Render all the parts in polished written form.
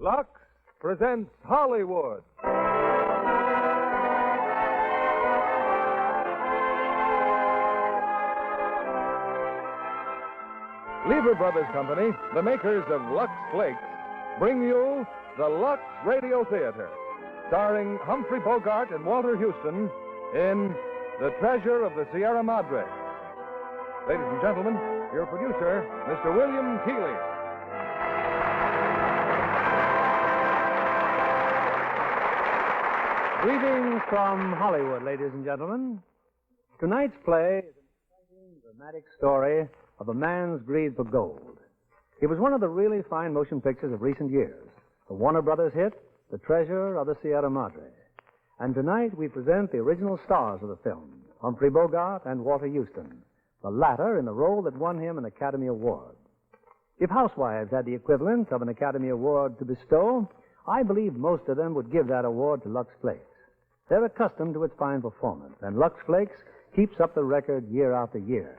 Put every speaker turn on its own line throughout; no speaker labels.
Lux presents Hollywood. Lever Brothers Company, the makers of Lux Flakes, bring you the Lux Radio Theater, starring Humphrey Bogart and Walter Houston in The Treasure of the Sierra Madre. Ladies and gentlemen, your producer, Mr. William Keighley.
Greetings from Hollywood, ladies and gentlemen. Tonight's play is an exciting, dramatic story of a man's greed for gold. It was one of the really fine motion pictures of recent years, the Warner Brothers hit, The Treasure of the Sierra Madre. And tonight we present the original stars of the film, Humphrey Bogart and Walter Houston, the latter in the role that won him an Academy Award. If housewives had the equivalent of an Academy Award to bestow, I believe most of them would give that award to Lux Flakes. They're accustomed to its fine performance, and Lux Flakes keeps up the record year after year.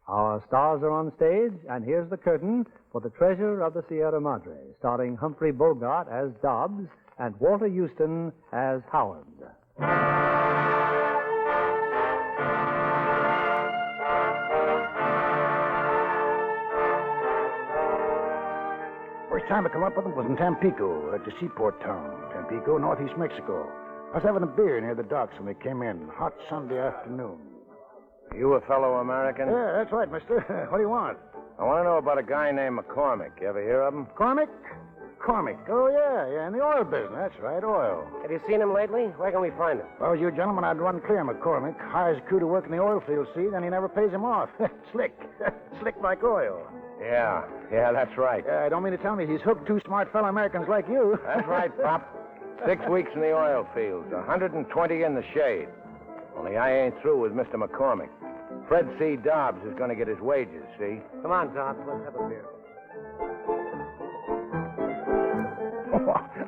Our stars are on stage, and here's the curtain for The Treasure of the Sierra Madre, starring Humphrey Bogart as Dobbs and Walter Houston as Howard.
First time I come up with them was in Tampico. It's a seaport town. Tampico, northeast Mexico. I was having a beer near the docks when they came in. Hot Sunday afternoon.
You a fellow American?
Yeah, that's right, mister. What do you want?
I want to know about a guy named McCormick. You ever hear of him?
Cormick? Oh, yeah, in the oil business. That's right, oil.
Have you seen him lately? Where can we find him?
If I was you gentlemen, I'd run clear McCormick. Hires a crew to work in the oil field, see, then he never pays him off. Slick. Slick like oil.
Yeah, that's right.
I don't mean to tell me he's hooked two smart fellow Americans like you.
That's right, Pop. 6 weeks in the oil fields, 120 in the shade. Only I ain't through with Mr. McCormick. Fred C. Dobbs is going to get his wages, see?
Come on, Dobbs. Let's have a beer.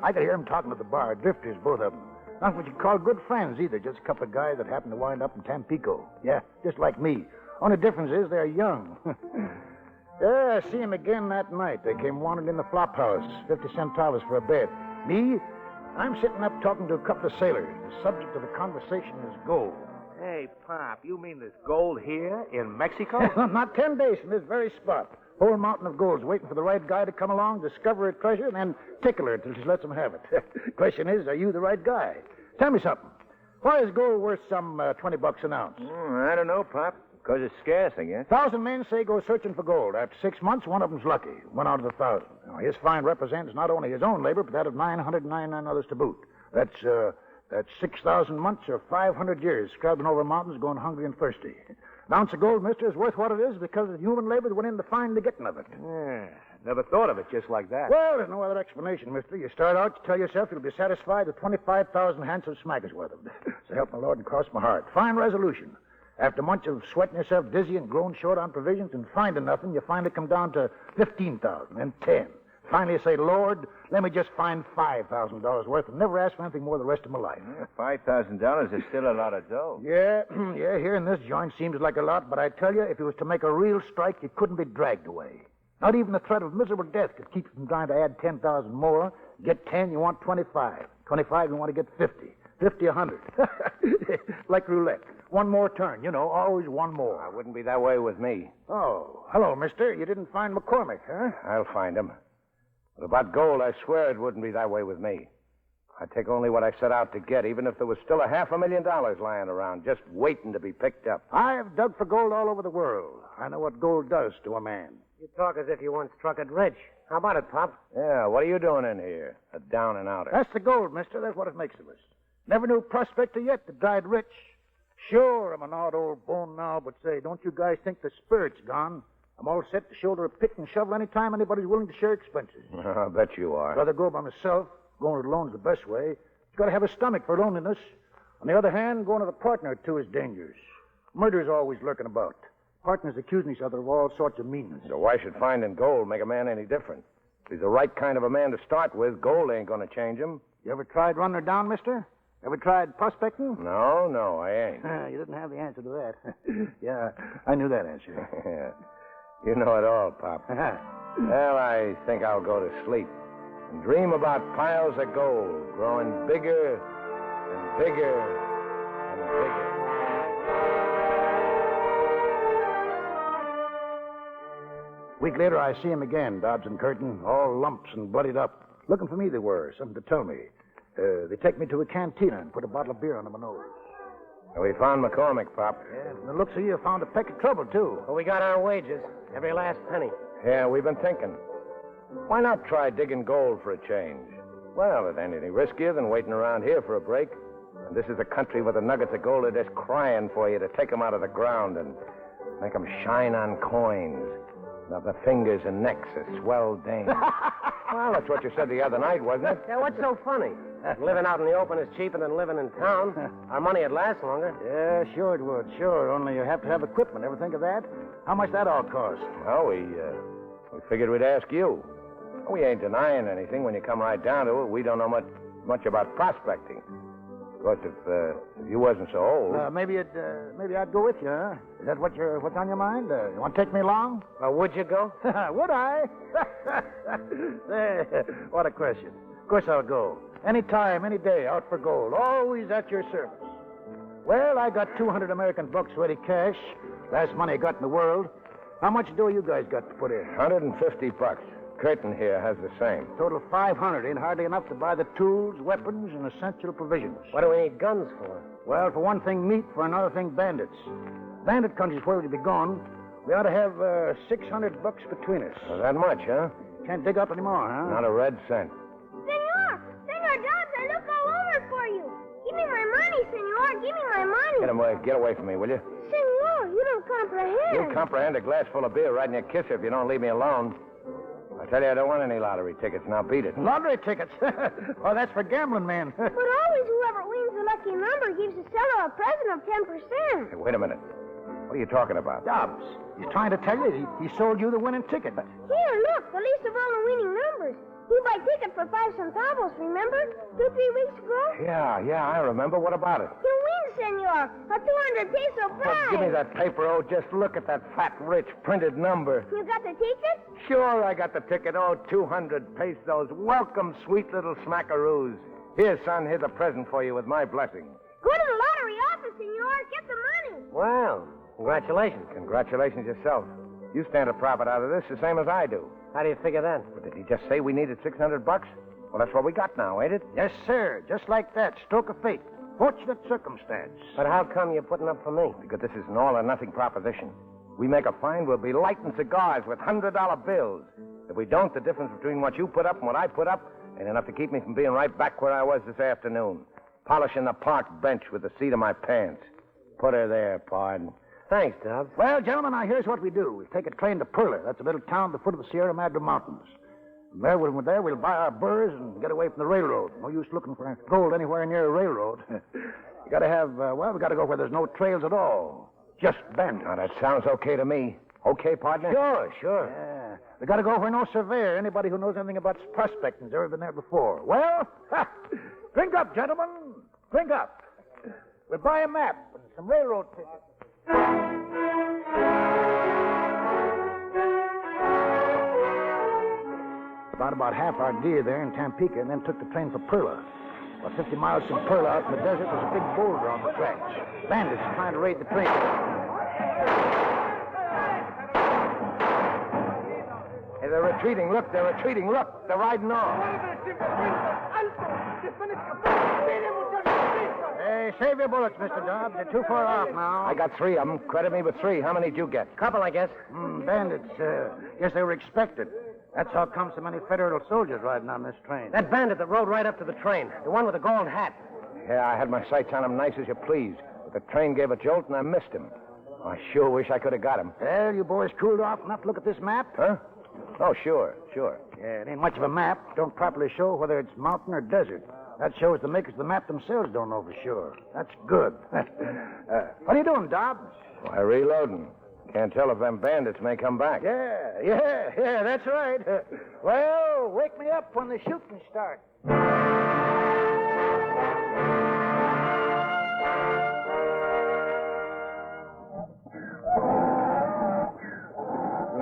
I could hear him talking at the bar. Drifters, both of them. Not what you'd call good friends, either. Just a couple of guys that happened to wind up in Tampico. Yeah, just like me. Only difference is they're young. Yeah, I see him again that night. They came wandering in the flop house. 50 centavos for a bed. Me? I'm sitting up talking to a couple of sailors. The subject of the conversation is gold.
Hey, Pop, you mean there's gold here in Mexico?
Not 10 days from this very spot. Whole mountain of gold's waiting for the right guy to come along, discover a treasure, and then tickle her till she lets him have it. Question is, are you the right guy? Tell me something. Why is gold worth some $20 an ounce?
I don't know, Pop. Because it's scarce, I guess.
1,000 men say go searching for gold. After 6 months, one of them's lucky. One out of 1,000. Now, his find represents not only his own labor, but that of 999 others to boot. That's 6,000 months or 500 years scrabbling over mountains, going hungry and thirsty. An ounce of gold, mister, is worth what it is because of the human labor that went in to find the getting of it.
Yeah, never thought of it just like that.
Well, there's no other explanation, mister. You start out, you tell yourself you'll be satisfied with 25,000 handsome smackers worth of it. So help my Lord and cross my heart. Fine resolution. After months of sweating yourself dizzy and growing short on provisions and finding nothing, you finally come down to 15,000 and 10. Finally, you say, Lord, let me just find $5,000 worth and never ask for anything more the rest of my life.
$5,000 is still a lot of dough.
Yeah, here in this joint seems like a lot, but I tell you, if it was to make a real strike, you couldn't be dragged away. Not even the threat of miserable death could keep you from trying to add 10,000 more. Get 10, you want 25. 25, you want to get 50. 50, 100. Like roulette. One more turn, always one more.
It wouldn't be that way with me.
Oh, hello, mister. You didn't find McCormick, huh?
I'll find him. But about gold, I swear it wouldn't be that way with me. I'd take only what I set out to get, even if there was still $500,000 lying around, just waiting to be picked up.
I've dug for gold all over the world. I know what gold does to a man.
You talk as if you once struck it rich. How about it, Pop?
Yeah, what are you doing in here? A down and outer.
That's the gold, mister. That's what it makes of us. Never knew a prospector yet that died rich. Sure, I'm an odd old bone now, but say, don't you guys think the spirit's gone? I'm all set to shoulder a pick and shovel any time anybody's willing to share expenses.
I bet you are.
I'd rather go by myself. Going it alone's the best way. You've got to have a stomach for loneliness. On the other hand, going with a partner or two is dangerous. Murder's always lurking about. Partners accusing each other of all sorts of meanness.
So why should finding gold make a man any different? If he's the right kind of a man to start with, gold ain't going to change him.
You ever tried running her down, mister? Ever tried prospecting?
No, I ain't.
You didn't have the answer to that. Yeah, I knew that answer.
You know it all, Pop. Well, I think I'll go to sleep. and dream about piles of gold growing bigger and bigger and bigger.
A week later, I see him again, Dobbs and Curtin, all lumps and bloodied up. Looking for me, they were. Something to tell me. They take me to a cantina and put a bottle of beer under my nose.
We found McCormick, Pop.
Yeah, from the looks of you, found a peck of trouble, too.
Well, we got our wages. Every last penny.
Yeah, we've been thinking. Why not try digging gold for a change? Well, it ain't any riskier than waiting around here for a break. And this is a country where the nuggets of gold are just crying for you to take them out of the ground and make them shine on coins. Of the fingers and necks of swell dames. Well, that's what you said the other night, wasn't it?
Yeah, what's so funny? Living out in the open is cheaper than living in town. Our money would last longer.
Yeah, sure it would. Sure, only you have to have equipment. Ever think of that? How much that all cost?
Well, we figured we'd ask you. We ain't denying anything when you come right down to it. We don't know much about prospecting. Of course, if you wasn't so old.
Maybe I'd go with you, huh? Is that what's on your mind? You want to take me along?
Would you go?
Would I? What a question. Of course I'll go. Any time, any day, out for gold. Always at your service. Well, I got 200 American bucks ready cash. Last money I got in the world. How much dough you guys got to put in?
$150. Curtin here has the same.
Total 500. Ain't hardly enough to buy the tools, weapons, and essential provisions.
What do we need guns for?
Well, for one thing, meat. For another thing, bandits. Bandit country's where we'd be gone. We ought to have $600 between us.
Well, that much, huh?
Can't dig up any more, huh?
Not a red cent.
Senor Dobbs, I look all over for you. Give me my money, senor. Give me my money.
Get away from me, will you?
Senor, you don't comprehend.
You'll comprehend a glass full of beer right in your kisser if you don't leave me alone. I tell you, I don't want any lottery tickets. Now beat it.
Lottery tickets? Oh, that's for gambling men.
But always whoever wins the lucky number gives the seller a present of 10%.
Hey, wait a minute. What are you talking about?
Dobbs, he's trying to tell you he sold you the winning ticket.
Here, look, the list of all the winning numbers. You buy ticket for 5 centavos, remember? 2-3 weeks ago?
Yeah, I remember. What about it?
You win, senor. A 200 peso prize.
Oh, give me that paper. Oh, just look at that fat, rich, printed number.
You got the ticket?
Sure, I got the ticket. Oh, 200 pesos. Welcome, sweet little smackaroos. Here, son, here's a present for you with my blessing.
Go to the lottery office, senor. Get the money.
Well, congratulations.
Congratulations yourself. You stand a profit out of this the same as I do.
How do you figure that?
But did he just say we needed $600? Well, that's what we got now, ain't it?
Yes, sir. Just like that. Stroke of fate. Fortunate circumstance.
But how come you're putting up for me?
Because this is an all-or-nothing proposition. We make a find, we'll be lighting cigars with $100 bills. If we don't, the difference between what you put up and what I put up ain't enough to keep me from being right back where I was this afternoon, polishing the park bench with the seat of my pants. Put her there, pard.
Thanks, Dobbs.
Well, gentlemen, now here's what we do. We take a train to Perla. That's a little town at the foot of the Sierra Madre Mountains. From there, when we're there, we'll buy our burrs and get away from the railroad. No use looking for gold anywhere near a railroad. You gotta have, we gotta go where there's no trails at all. Just bandits.
Now, that sounds okay to me. Okay, partner?
Sure. Yeah. We gotta go where no surveyor, anybody who knows anything about prospecting has ever been there before. Well, drink up, gentlemen. Drink up. We'll buy a map and some railroad tickets. About half our gear there in Tampico, and then took the train for Perla. About 50 miles from Perla, out in the desert, was a big boulder on the tracks. Bandits trying to raid the train.
Hey, they're retreating. Look, they're retreating. Look, they're riding off.
Hey, save your bullets, Mr. Dobbs. You're too far off now.
I got 3 of them. Credit me with 3. How many did you get?
Couple, I guess.
Bandits. Guess they were expected. That's how come so many federal soldiers riding on this train.
That bandit that rode right up to the train. The one with the gold hat.
Yeah, I had my sights on him nice as you please. But the train gave a jolt and I missed him. I sure wish I could have got him.
Well, you boys cooled off enough to look at this map?
Huh? Oh, sure.
Yeah, it ain't much of a map. Don't properly show whether it's mountain or desert. That shows the makers of the map themselves don't know for sure. That's good. What are you doing, Dobbs?
Why, reloading. Can't tell if them bandits may come back.
Yeah, that's right. Well, wake me up when the shooting starts.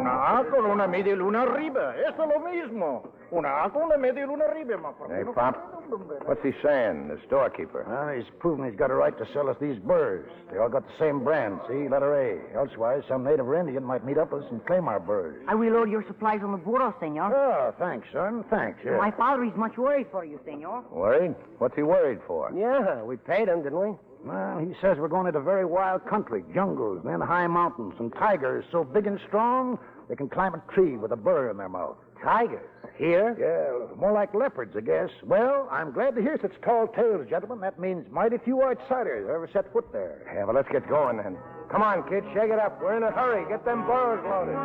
Now, Una con una media luna arriba. Eso es lo mismo. Una con una media luna arriba, my friend.
Hey, Pop, what's he saying, the storekeeper?
He's proving he's got a right to sell us these burrs. They all got the same brand, see? Letter A. Elsewise, some native or Indian might meet up with us and claim our burrs.
I will load your supplies on the burro, senor.
Oh, thanks, son. Thanks. Yeah.
My father is much worried for you, senor.
Worried? What's he worried for?
Yeah, we paid him, didn't we?
Well, he says we're going into very wild country, jungles, then high mountains, and tigers so big and strong they can climb a tree with a burr in their mouth.
Tigers? Here?
Yeah, more like leopards, I guess. Well, I'm glad to hear such tall tales, gentlemen. That means mighty few outsiders ever set foot there.
Yeah, well, let's get going then. Come on, kid, shake it up. We're in a hurry. Get them burros loaded.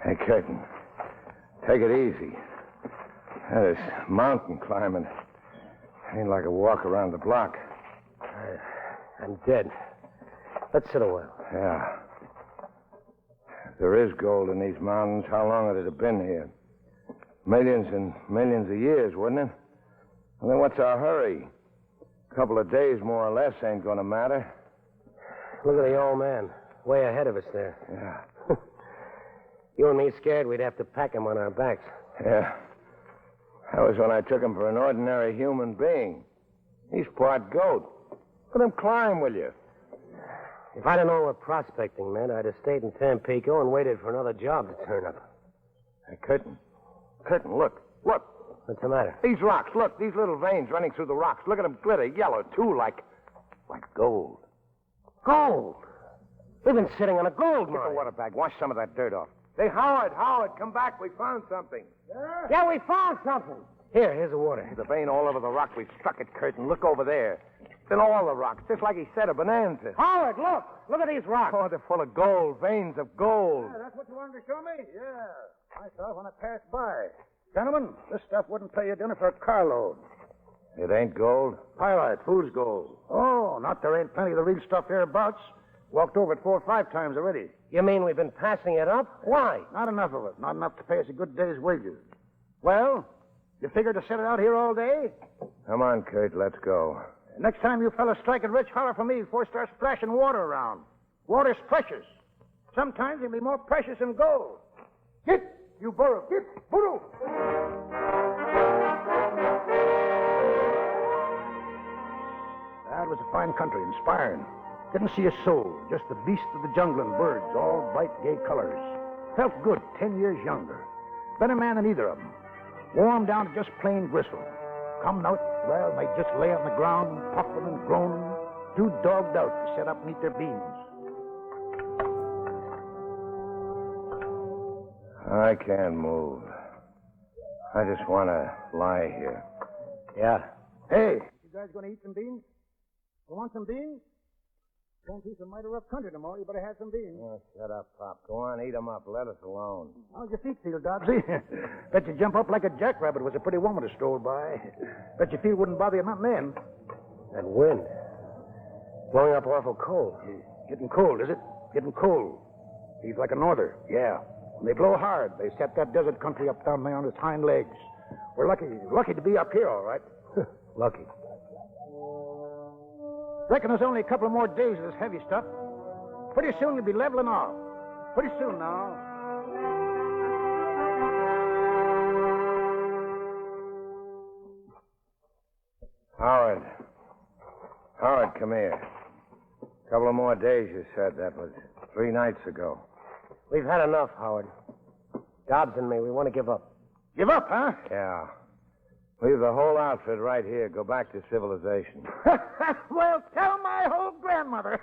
Hey, Curtin, take it easy. This mountain climbing ain't like a walk around the block.
I'm dead. Let's sit a while.
Yeah. If there is gold in these mountains, how long would it have been here? Millions and millions of years, wouldn't it? And then what's our hurry? A couple of days, more or less, ain't gonna matter.
Look at the old man. Way ahead of us there.
Yeah.
You and me scared we'd have to pack him on our backs.
Yeah. That was when I took him for an ordinary human being. He's part goat. Let him climb, will you?
If I'd have known what prospecting meant, I'd have stayed in Tampico and waited for another job to turn up.
Hey, Curtin, look.
What's the matter?
These rocks, look, these little veins running through the rocks. Look at them glitter yellow, too, like gold.
Gold! We've been sitting on a gold
Get the
mine.
water bag. Wash some of that dirt off. Hey, Howard, come back. We found something.
Yeah, we found something. Here's the water.
The vein all over the rock. We've struck it, Curtin. Look over there. It's in all the rocks, just like he said, a bonanza.
Howard, look! Look at these rocks.
Oh, they're full of gold, veins of gold.
Yeah, that's what you wanted to show me? Yeah. I saw it when I passed by. Gentlemen, this stuff wouldn't pay you dinner for a carload.
It ain't gold?
Pyrite, fool's gold. Oh, not there ain't plenty of the real stuff hereabouts. Walked over it 4 or 5 times already.
You mean we've been passing it up? Why?
Not enough of it. Not enough to pay us a good day's wages. Well, you figure to sit it out here all day?
Come on, Kurt, let's go.
Next time you fellas strike it rich, holler for me before it starts splashing water around. Water's precious. Sometimes it'll be more precious than gold. Get, you burro. Get, burro. That was a fine country, inspiring. Didn't see a soul, just the beasts of the jungle and birds, all bright, gay colors. Felt good, 10 years younger. Better man than either of them. Warmed down to just plain gristle. Come out, well, they just lay on the ground, puffing and groaning, too dogged out to set up and eat their beans.
I can't move. I just want to lie here.
Yeah.
Hey, you guys going to eat some beans? You want some beans? Going through some mighty rough country tomorrow. You better have some beans.
Oh, shut up, Pop. Go on, eat 'em up. Let us alone.
How's your feet feel, Dobbsy? Bet you jump up like a jackrabbit was a pretty woman to stroll by. Bet your feet wouldn't bother you nothing then.
That wind. Blowing up awful cold.
Getting cold, is it? Getting cold. Feels like a norther. Yeah. When they blow hard, they set that desert country up down there on its hind legs. We're lucky to be up here, all right.
Lucky.
Reckon there's only a couple more days of this heavy stuff. Pretty soon you'll be leveling off. Pretty soon now.
Howard, come here. A couple of more days, you said. That was 3 nights ago.
We've had enough, Howard. Dobbs and me, we want to give up.
Give up, huh?
Yeah. Leave the whole outfit right here. Go back to civilization.
Well, tell my whole grandmother.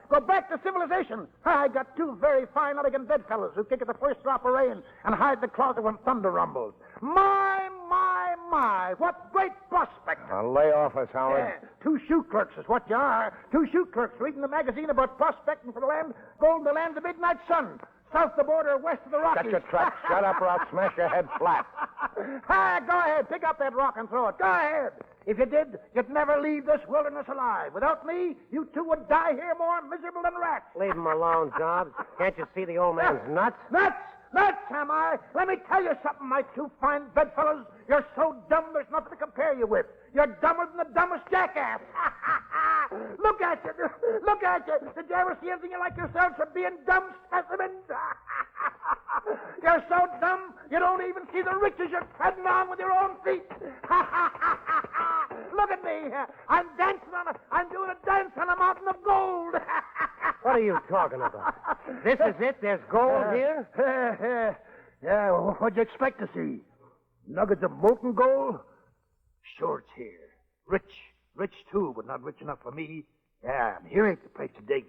Go back to civilization. I got 2 very fine, elegant bedfellows who kick at the first drop of rain and hide the closet when thunder rumbles. My, what great prospect.
Now lay off us, Howard.
Yeah, 2 shoe clerks is what you are. 2 shoe clerks reading the magazine about prospecting for the land, gold in the land of the midnight sun. South the border, west of the Rockies.
Shut your trap. Shut up or I'll smash your head flat.
Hi, go ahead. Pick up that rock and throw it. Go ahead. If you did, you'd never leave this wilderness alive. Without me, you 2 would die here more miserable than rats.
Leave him alone, Dobbs. Can't you see the old man's nuts?
Nuts? Nuts, am I? Let me tell you something, my two fine bedfellows. You're so dumb there's nothing to compare you with. You're dumber than the dumbest jackass. Look at you. Look at you. Did you ever see anything like yourselves for being dumb specimens? You're so dumb you don't even see the riches you're treading on with your own feet. Look at me. I'm doing a dance on a mountain of gold.
What are you talking about? This is it? There's gold here?
Yeah, what'd you expect to see? Nuggets of molten gold? Sure, it's here. Rich, too, but not rich enough for me. Yeah, and here ain't the place to dig.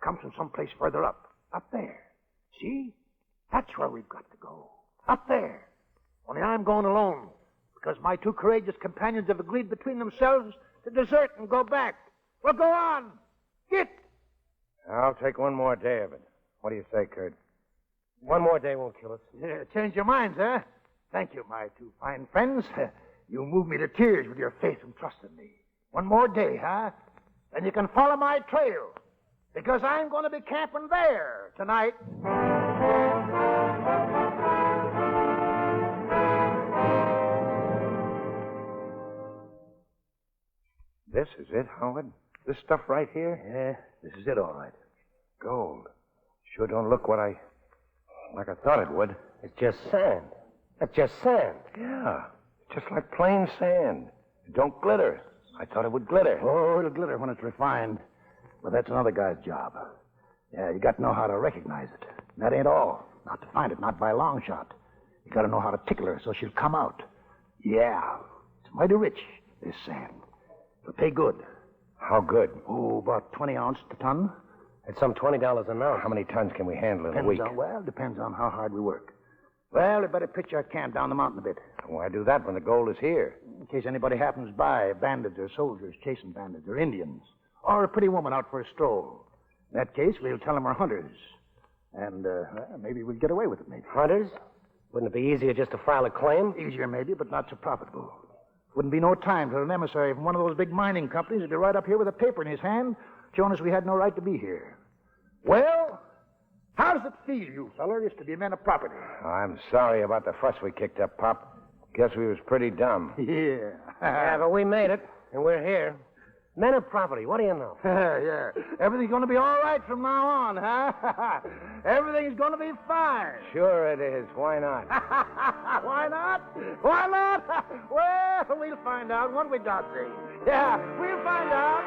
Comes from someplace further up. Up there. See? That's where we've got to go. Up there. Only I'm going alone, because my two courageous companions have agreed between themselves to desert and go back. Well, go on. Get.
I'll take one more day of it. What do you say, Kurt?
One more day won't kill us.
Change your minds, huh? Thank you, my two fine friends. You moved me to tears with your faith and trust in me. One more day, huh? Then you can follow my trail, because I'm going to be camping there tonight.
This is it, Howard? This stuff right here?
Yeah, this is it, all right.
Gold. Sure don't look like I thought it would.
It's just sand. That's just sand.
Yeah, just like plain sand. It don't glitter. I thought it would glitter.
Oh, it'll glitter when it's refined. But that's another guy's job. Yeah, you got to know how to recognize it. And that ain't all. Not to find it, not by a long shot. You got to know how to tickle her so she'll come out. Yeah, it's mighty rich, this sand. It'll pay good.
How good?
Oh, about 20 ounces a ton.
It's some $20 an ounce.
How many tons can we handle in a week?
Depends on how hard we work. Well, we better pitch our camp down the mountain a bit.
Why do that when the gold is here?
In case anybody happens by, bandits or soldiers chasing bandits or Indians, or a pretty woman out for a stroll. In that case, we'll tell them we're hunters. And maybe we'll get away with it, maybe.
Hunters? Wouldn't it be easier just to file a claim?
Easier, maybe, but not so profitable. Wouldn't be no time till an emissary from one of those big mining companies would be right up here with a paper in his hand, showing us we had no right to be here. Well, how does it feel, you fellers, to be men of property?
I'm sorry about the fuss we kicked up, Pop. Guess we was pretty dumb.
Yeah.
Yeah, but we made it, and we're here. Men of property, what do you know?
Yeah. Everything's going to be all right from now on, huh? Everything's going to be fine.
Sure it is. Why not?
Why not? Why not? Well, we'll find out, won't we, Dotsy? Yeah, we'll find out.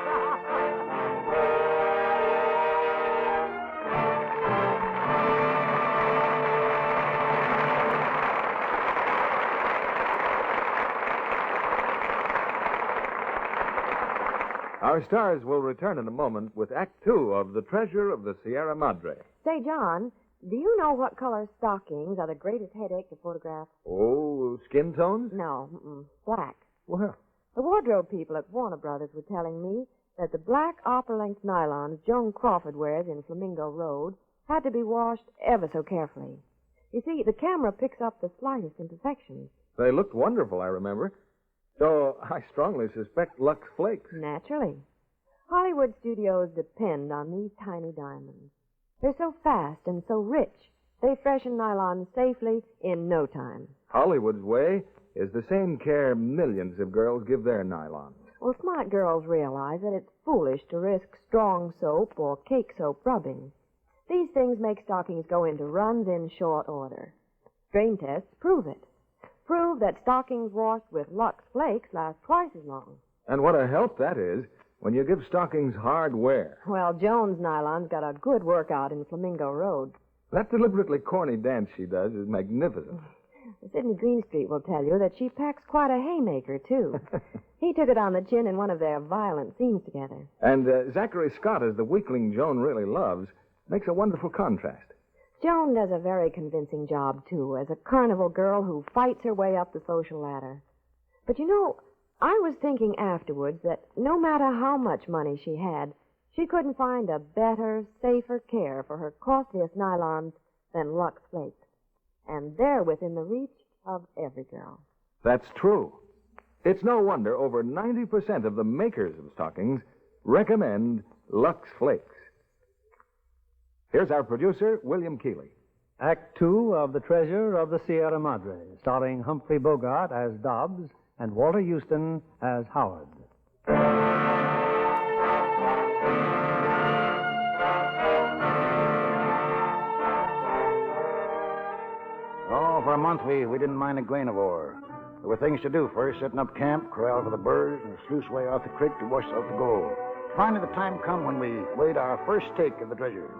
Our stars will return in a moment with Act Two of The Treasure of the Sierra Madre.
Say, John, do you know what color stockings are the greatest headache to photograph?
Oh, skin tones?
No, black.
Well,
The wardrobe people at Warner Brothers were telling me that the black opera-length nylons Joan Crawford wears in Flamingo Road had to be washed ever so carefully. You see, the camera picks up the slightest imperfections.
they looked wonderful, I remember. So I strongly suspect Lux Flakes.
Naturally. Hollywood studios depend on these tiny diamonds. They're so fast and so rich, they freshen nylons safely in no time.
Hollywood's way is the same care millions of girls give their nylons.
Well, smart girls realize that it's foolish to risk strong soap or cake soap rubbing. These things make stockings go into runs in short order. Strain tests prove it. Prove that stockings washed with Lux Flakes last twice as long.
And what a help that is when you give stockings hard wear.
Well, Joan's nylons got a good workout in Flamingo Road.
That deliberately corny dance she does is magnificent.
Sidney Greenstreet will tell you that she packs quite a haymaker, too. He took it on the chin in one of their violent scenes together.
And Zachary Scott, as the weakling Joan really loves, makes a wonderful contrast.
Joan does a very convincing job, too, as a carnival girl who fights her way up the social ladder. But you know, I was thinking afterwards that no matter how much money she had, she couldn't find a better, safer care for her costliest nylons than Lux Flakes. And they're within the reach of every girl.
That's true. It's no wonder over 90% of the makers of stockings recommend Lux Flakes. Here's our producer, William Keeley.
Act Two of The Treasure of the Sierra Madre, starring Humphrey Bogart as Dobbs and Walter Houston as Howard.
Oh, for a month we didn't mind a grain of ore. There were things to do first, setting up camp, corral for the birds, and a sluice way out the creek to wash out the gold. Finally, the time come when we weighed our first stake of the treasure.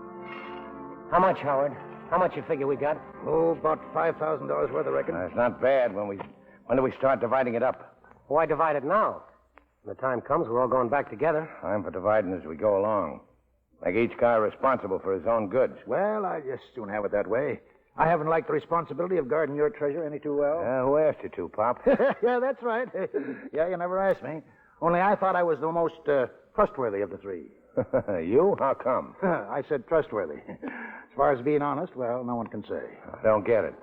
How much, Howard? How much you figure we got?
Oh, about $5,000 worth, I reckon.
It's not bad. When do we start dividing it up?
Why divide it now? When the time comes, we're all going back together.
I'm for dividing as we go along. Make each guy responsible for his own goods.
Well, I just soon have it that way. I haven't liked the responsibility of guarding your treasure any too well.
Who asked you to, Pop?
Yeah, that's right. Yeah, you never asked me. Only I thought I was the most trustworthy of the three.
You? How come?
I said trustworthy. As far as being honest, well, no one can say.
I don't get it.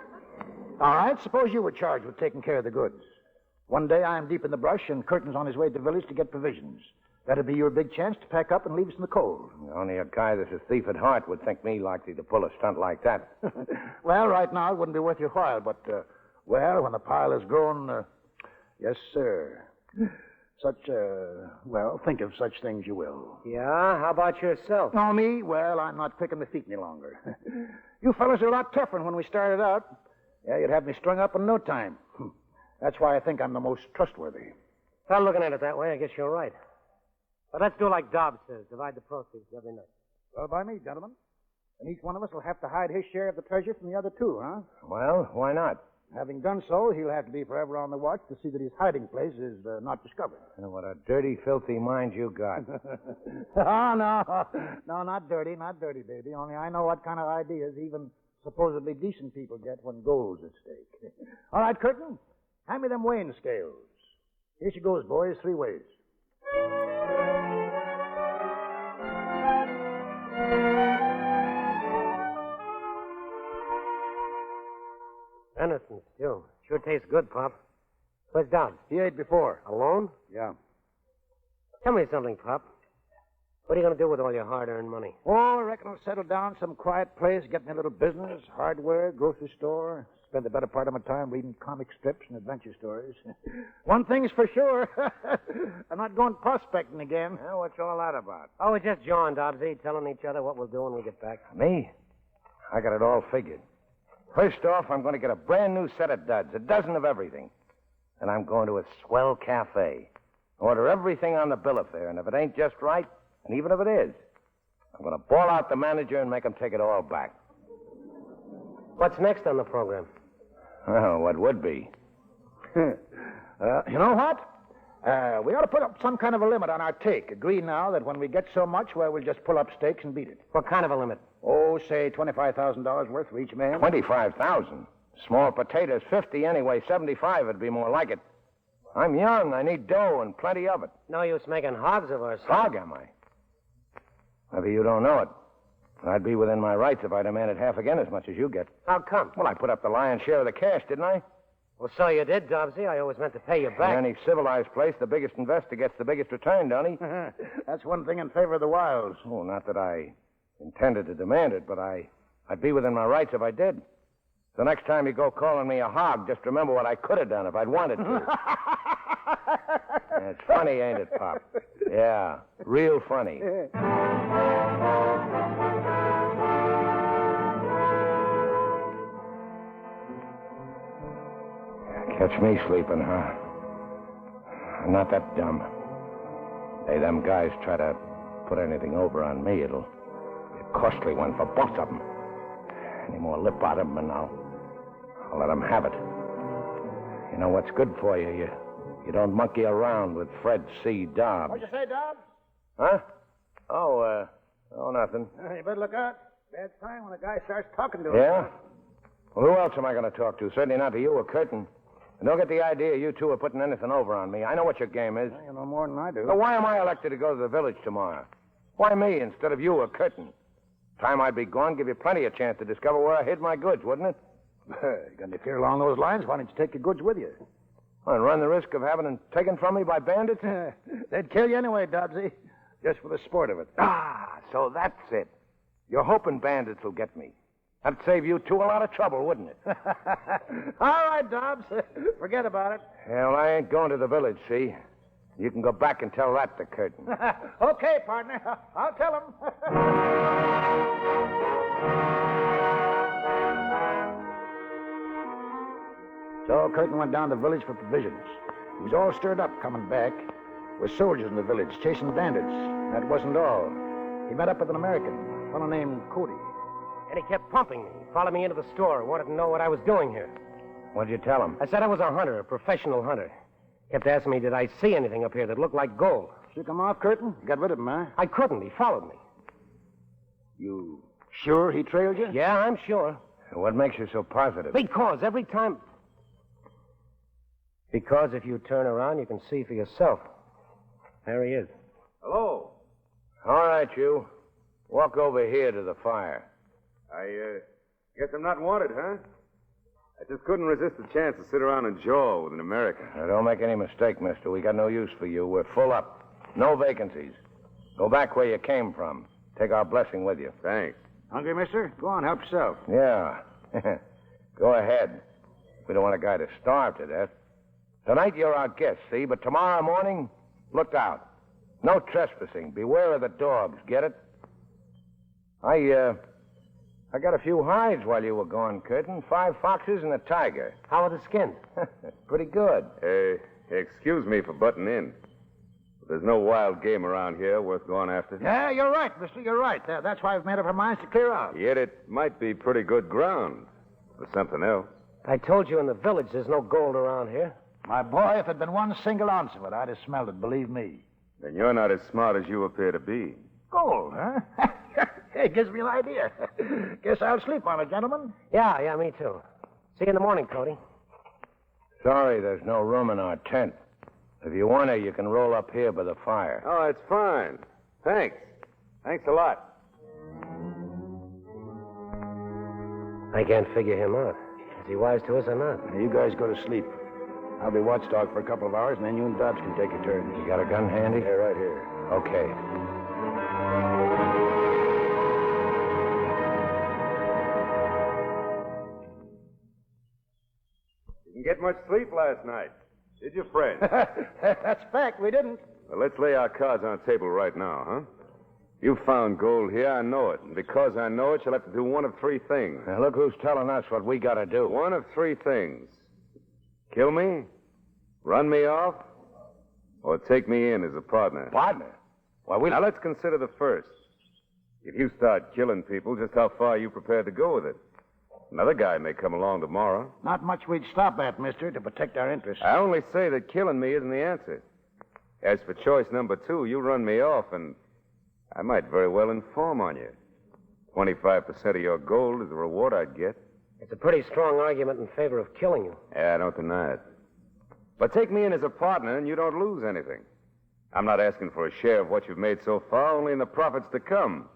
All right, suppose you were charged with taking care of the goods. One day I'm deep in the brush and Curtin's on his way to the village to get provisions. That'd be your big chance to pack up and leave us in the cold.
Only a guy that's a thief at heart would think me likely to pull a stunt like that.
Well, right now it wouldn't be worth your while, but, when the pile has grown, yes, sir. Think of such things you will.
Yeah? How about yourself?
No, me? Well, I'm not picking the feet any longer. You fellas are a lot tougher than when we started out. Yeah, you'd have me strung up in no time. That's why I think I'm the most trustworthy.
Well, looking at it that way, I guess you're right. But let's do like Dobbs says, divide the proceeds every night.
Well, by me, gentlemen. And each one of us will have to hide his share of the treasure from the other two, huh?
Well, why not?
Having done so, he'll have to be forever on the watch to see that his hiding place is not discovered.
What a dirty, filthy mind you got.
Oh, no. No, not dirty, baby. Only I know what kind of ideas even supposedly decent people get when gold's at stake. All right, Curtin, hand me them weighing scales. Here she goes, boys, 3 ways.
Venison stew. Sure tastes good, Pop. Where's Dobbs?
He ate before.
Alone?
Yeah.
Tell me something, Pop. What are you going to do with all your hard-earned money?
Oh, I reckon I'll settle down some quiet place, get me a little business, hardware, grocery store. Spend the better part of my time reading comic strips and adventure stories. One thing's for sure. I'm not going prospecting again.
Well, what's all that about?
Oh, we're just jawing, Dobbsy, telling each other what we'll do when we get back.
Me? I got it all figured. First off, I'm going to get a brand new set of duds, a dozen of everything. And I'm going to a swell cafe. Order everything on the bill of fare, and if it ain't just right, and even if it is, I'm going to ball out the manager and make him take it all back.
What's next on the program?
Oh, what would be?
You know what? We ought to put up some kind of a limit on our take. Agree now that when we get so much, well, we'll just pull up stakes and beat it.
What kind of a limit?
Oh, say $25,000 worth for each man.
25,000. Small potatoes, 50 anyway. 75 would be more like it. I'm young. I need dough and plenty of it.
No use making hogs of ourselves.
Hog, am I? Maybe you don't know it. I'd be within my rights if I demanded half again as much as you get.
How come?
Well, I put up the lion's share of the cash, didn't I?
Well, so you did, Dobbsy. I always meant to pay you back.
In any civilized place, the biggest investor gets the biggest return, don't he?
That's one thing in favor of the wilds.
Oh, not that I intended to demand it, but I'd be within my rights if I did. The next time you go calling me a hog, just remember what I could have done if I'd wanted to. It's funny, ain't it, Pop? Yeah, real funny. Catch me sleeping, huh? I'm not that dumb. Hey, them guys try to put anything over on me, it'll be a costly one for both of them. Any more lip out of them, and I'll let them have it. You know what's good for you? You don't monkey around with Fred C. Dobbs.
What'd you say, Dobbs?
Huh? Oh, nothing.
You better look out. Bad sign when a guy starts talking to him.
Yeah? Well, who else am I going to talk to? Certainly not to you or Curtin. And don't get the idea you two are putting anything over on me. I know what your game is.
Well, you know more than I do.
So why am I elected to go to the village tomorrow? Why me instead of you or Curtin? Time I'd be gone, give you plenty of chance to discover where I hid my goods, wouldn't it?
You got any fear along those lines? Why don't you take your goods with you?
And run the risk of having them taken from me by bandits?
They'd kill you anyway, Dobbsy. Just for the sport of it.
Ah, so that's it. You're hoping bandits will get me. That'd save you two a lot of trouble, wouldn't it?
All right, Dobbs. Forget about it.
Well, I ain't going to the village, see? You can go back and tell that to Curtin.
Okay, partner. I'll tell him. So Curtin went down to the village for provisions. He was all stirred up coming back with soldiers in the village chasing bandits. That wasn't all. He met up with an American, a fellow named Cody.
And he kept pumping me. He followed me into the store, wanted to know what I was doing here.
What'd you tell him?
I said I was a hunter, a professional hunter. Kept asking me, did I see anything up here that looked like gold?
Shook him off, Curtin? Got rid of him, huh?
I couldn't. He followed me.
You sure he trailed you?
Yeah, I'm sure.
What makes you so positive?
Because every time... Because if you turn around, you can see for yourself. There he is.
Hello.
All right, you. Walk over here to the fire.
I guess I'm not wanted, huh? I just couldn't resist the chance to sit around and jaw with an American.
Now, don't make any mistake, mister. We got no use for you. We're full up. No vacancies. Go back where you came from. Take our blessing with you.
Thanks.
Hungry, mister? Go on, help yourself.
Yeah. Go ahead. We don't want a guy to starve to death. Tonight you're our guest, see? But tomorrow morning, look out. No trespassing. Beware of the dogs. Get it? I got a few hides while you were gone, Curtin. 5 foxes and a tiger.
How are the skins?
Pretty good.
Excuse me for butting in. But there's no wild game around here worth going after.
Yeah, you're right, mister. You're right. That's why we've made up our minds to clear out.
Yet it might be pretty good ground for something else.
I told you in the village there's no gold around here.
My boy, if there'd been one single ounce of it, I'd have smelled it, believe me.
Then you're not as smart as you appear to be.
Gold, huh? It gives me an idea. Guess I'll sleep on it, gentlemen.
Yeah, me too. See you in the morning, Cody.
Sorry, there's no room in our tent. If you want to, you can roll up here by the fire.
Oh, it's fine. Thanks. Thanks a lot.
I can't figure him out. Is he wise to us or not?
Now, you guys go to sleep. I'll be watchdog for a couple of hours, and then you and Dobbs can take your turn.
You got a gun handy?
Yeah, right here.
Okay.
You didn't get much sleep last night, did you, Fred?
That's fact. We didn't.
Well, let's lay our cards on the table right now, huh? You found gold here, I know it. And because I know it, you'll have to do one of 3 things.
Now, look who's telling us what we got to do.
One of 3 things. Kill me, run me off, or take me in as a partner.
Partner? Why,
Now, let's consider the first. If you start killing people, just how far are you prepared to go with it? Another guy may come along tomorrow.
Not much we'd stop at, mister, to protect our interests.
I only say that killing me isn't the answer. As for choice number 2, you run me off, and I might very well inform on you. 25% of your gold is the reward I'd get.
It's a pretty strong argument in favor of killing you.
Yeah, I don't deny it. But take me in as a partner, and you don't lose anything. I'm not asking for a share of what you've made so far, only in the profits to come.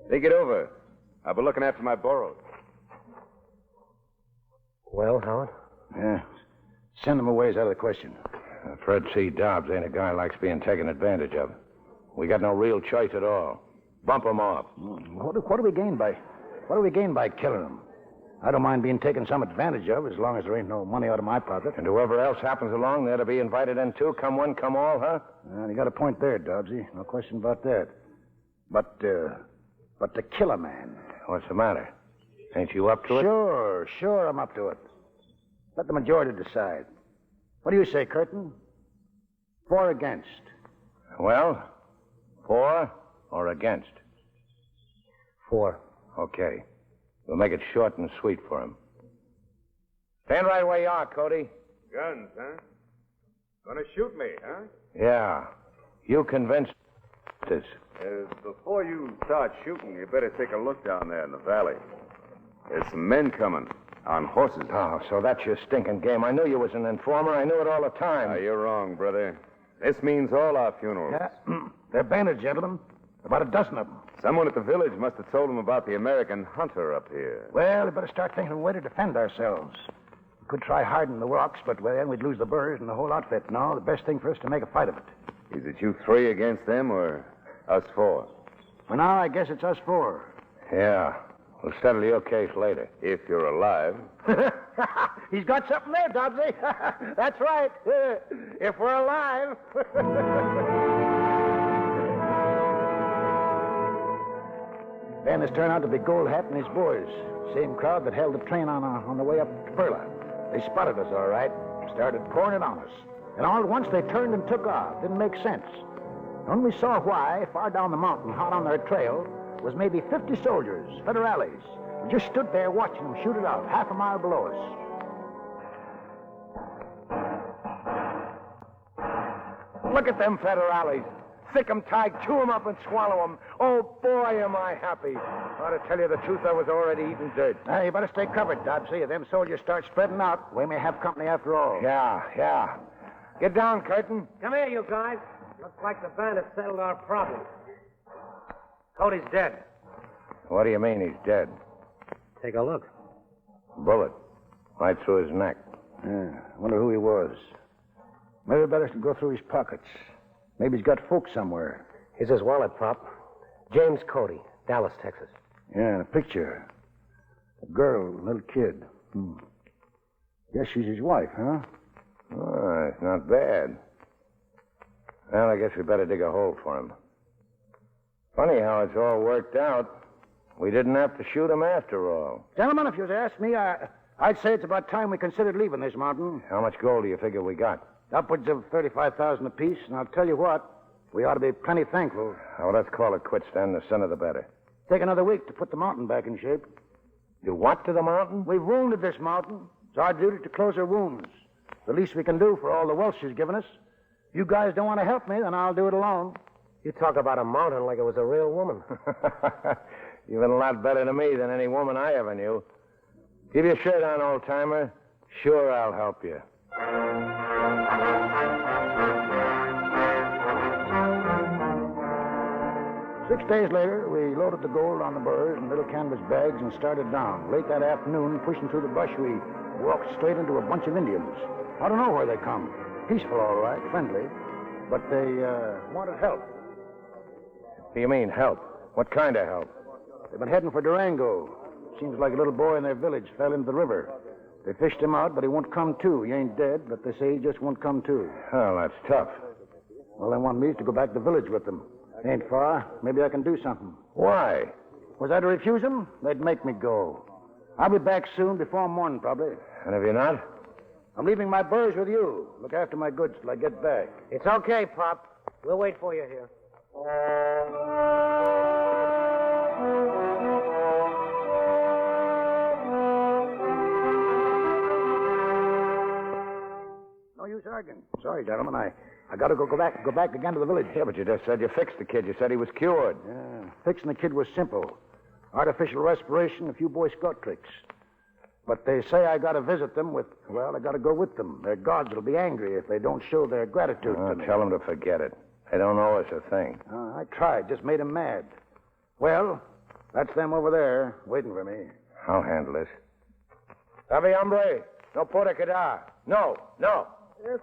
Think it over. I'll be looking after my borrows.
Well, Howard?
Yeah. Send them away is out of the question.
Fred C. Dobbs ain't a guy who likes being taken advantage of. We got no real choice at all. Bump him off.
What do we gain by... What do we gain by killing him? I don't mind being taken some advantage of as long as there ain't no money out of my pocket.
And whoever else happens along there to be invited in too, come one, come all, huh?
Well, you got a point there, Dobbsy. No question about that. But to kill a man...
What's the matter? Ain't you up to it?
Sure, I'm up to it. Let the majority decide. What do you say, Curtin? For or against?
Well, for or against?
For.
Okay. We'll make it short and sweet for him. Stand right where you are, Cody.
Guns, huh? Gonna shoot me, huh?
Yeah. You convinced us.
Before you start shooting, you better take a look down there in the valley. There's some men coming on horses.
Oh, so that's your stinking game. I knew you was an informer. I knew it all the time.
You're wrong, brother. This means all our funerals.
Yeah. They're bandits, gentlemen. About a dozen of them.
Someone at the village must have told them about the American hunter up here.
Well, we better start thinking of a way to defend ourselves. We could try hiding the rocks, but then we'd lose the birds and the whole outfit. No, the best thing for us to make a fight of it.
Is it you 3 against them or us 4?
For now, I guess it's us 4.
Yeah. We'll settle your case later.
If you're alive.
He's got something there, Dobbsy. That's right. If we're alive. Then this turned out to be Goldhat and his boys. Same crowd that held the train on the way up to Perla. They spotted us, all right. Started pouring it on us. And all at once they turned and took off. Didn't make sense. When we saw why, far down the mountain, hot on their trail, was maybe 50 soldiers, federales. We just stood there watching them shoot it out, half a mile below us.
Look at them federales. Sick 'em tied, chew 'em up and swallow 'em. Oh, boy, am I happy. Now, to tell you the truth, I was already eating dirt.
You better stay covered, Dobbsy. If them soldiers start spreading out, we may have company after all.
Yeah. Get down, Curtin.
Come here, you guys. Looks like the band has settled our problem. Cody's dead.
What do you mean he's dead?
Take a look.
Bullet. Right through his neck.
Wonder who he was. Maybe we better go through his pockets. Maybe he's got folks somewhere.
Here's his wallet, Pop. James Cody, Dallas, Texas.
Yeah, a picture. A girl, a little kid. Guess she's his wife, huh?
Oh, it's not bad. Well, I guess we better dig a hole for him. Funny how it's all worked out. We didn't have to shoot him after all.
Gentlemen, if you ask me, I'd say it's about time we considered leaving this mountain.
How much gold do you figure we got?
Upwards of 35,000 apiece, and I'll tell you what, we ought to be plenty thankful.
Oh, let's call it quits then. The sooner the better.
Take another week to put the mountain back in shape.
Do what to the mountain?
We've wounded this mountain. It's our duty to close her wounds. The least we can do for all the wealth she's given us. If you guys don't want to help me, then I'll do it alone.
You talk about a mountain like it was a real woman.
You've been a lot better to me than any woman I ever knew. Keep your shirt on, old-timer. Sure, I'll help you.
6 days later, we loaded the gold on the burrs and little canvas bags and started down. Late that afternoon, pushing through the brush, we walked straight into a bunch of Indians. I don't know where they come. Peaceful, all right, friendly. But they wanted help.
What do you mean, help? What kind of help?
They've been heading for Durango. Seems like a little boy in their village fell into the river. They fished him out, but he won't come to. He ain't dead, but they say he just won't come to.
Well, that's tough.
Well, they want me to go back to the village with them. Ain't far. Maybe I can do something.
Why?
Was I to refuse them? They'd make me go. I'll be back soon, before morning, probably.
And if you're not?
I'm leaving my burrs with you. Look after my goods till I get back.
It's okay, Pop. We'll wait for you here.
No use arguing. Sorry, gentlemen. I got to go back again to the village.
Yeah, but you just said you fixed the kid. You said he was cured.
Yeah, fixing the kid was simple. Artificial respiration, a few Boy Scout tricks. But they say I got to visit them with, well, I got to go with them. Their gods will be angry if they don't show their gratitude to me.
Tell them to forget it. They don't owe us a thing.
I tried, just made them mad. Well, that's them over there waiting for me.
I'll handle this. Madre Humphrey, no puede quedar. No.
Hey,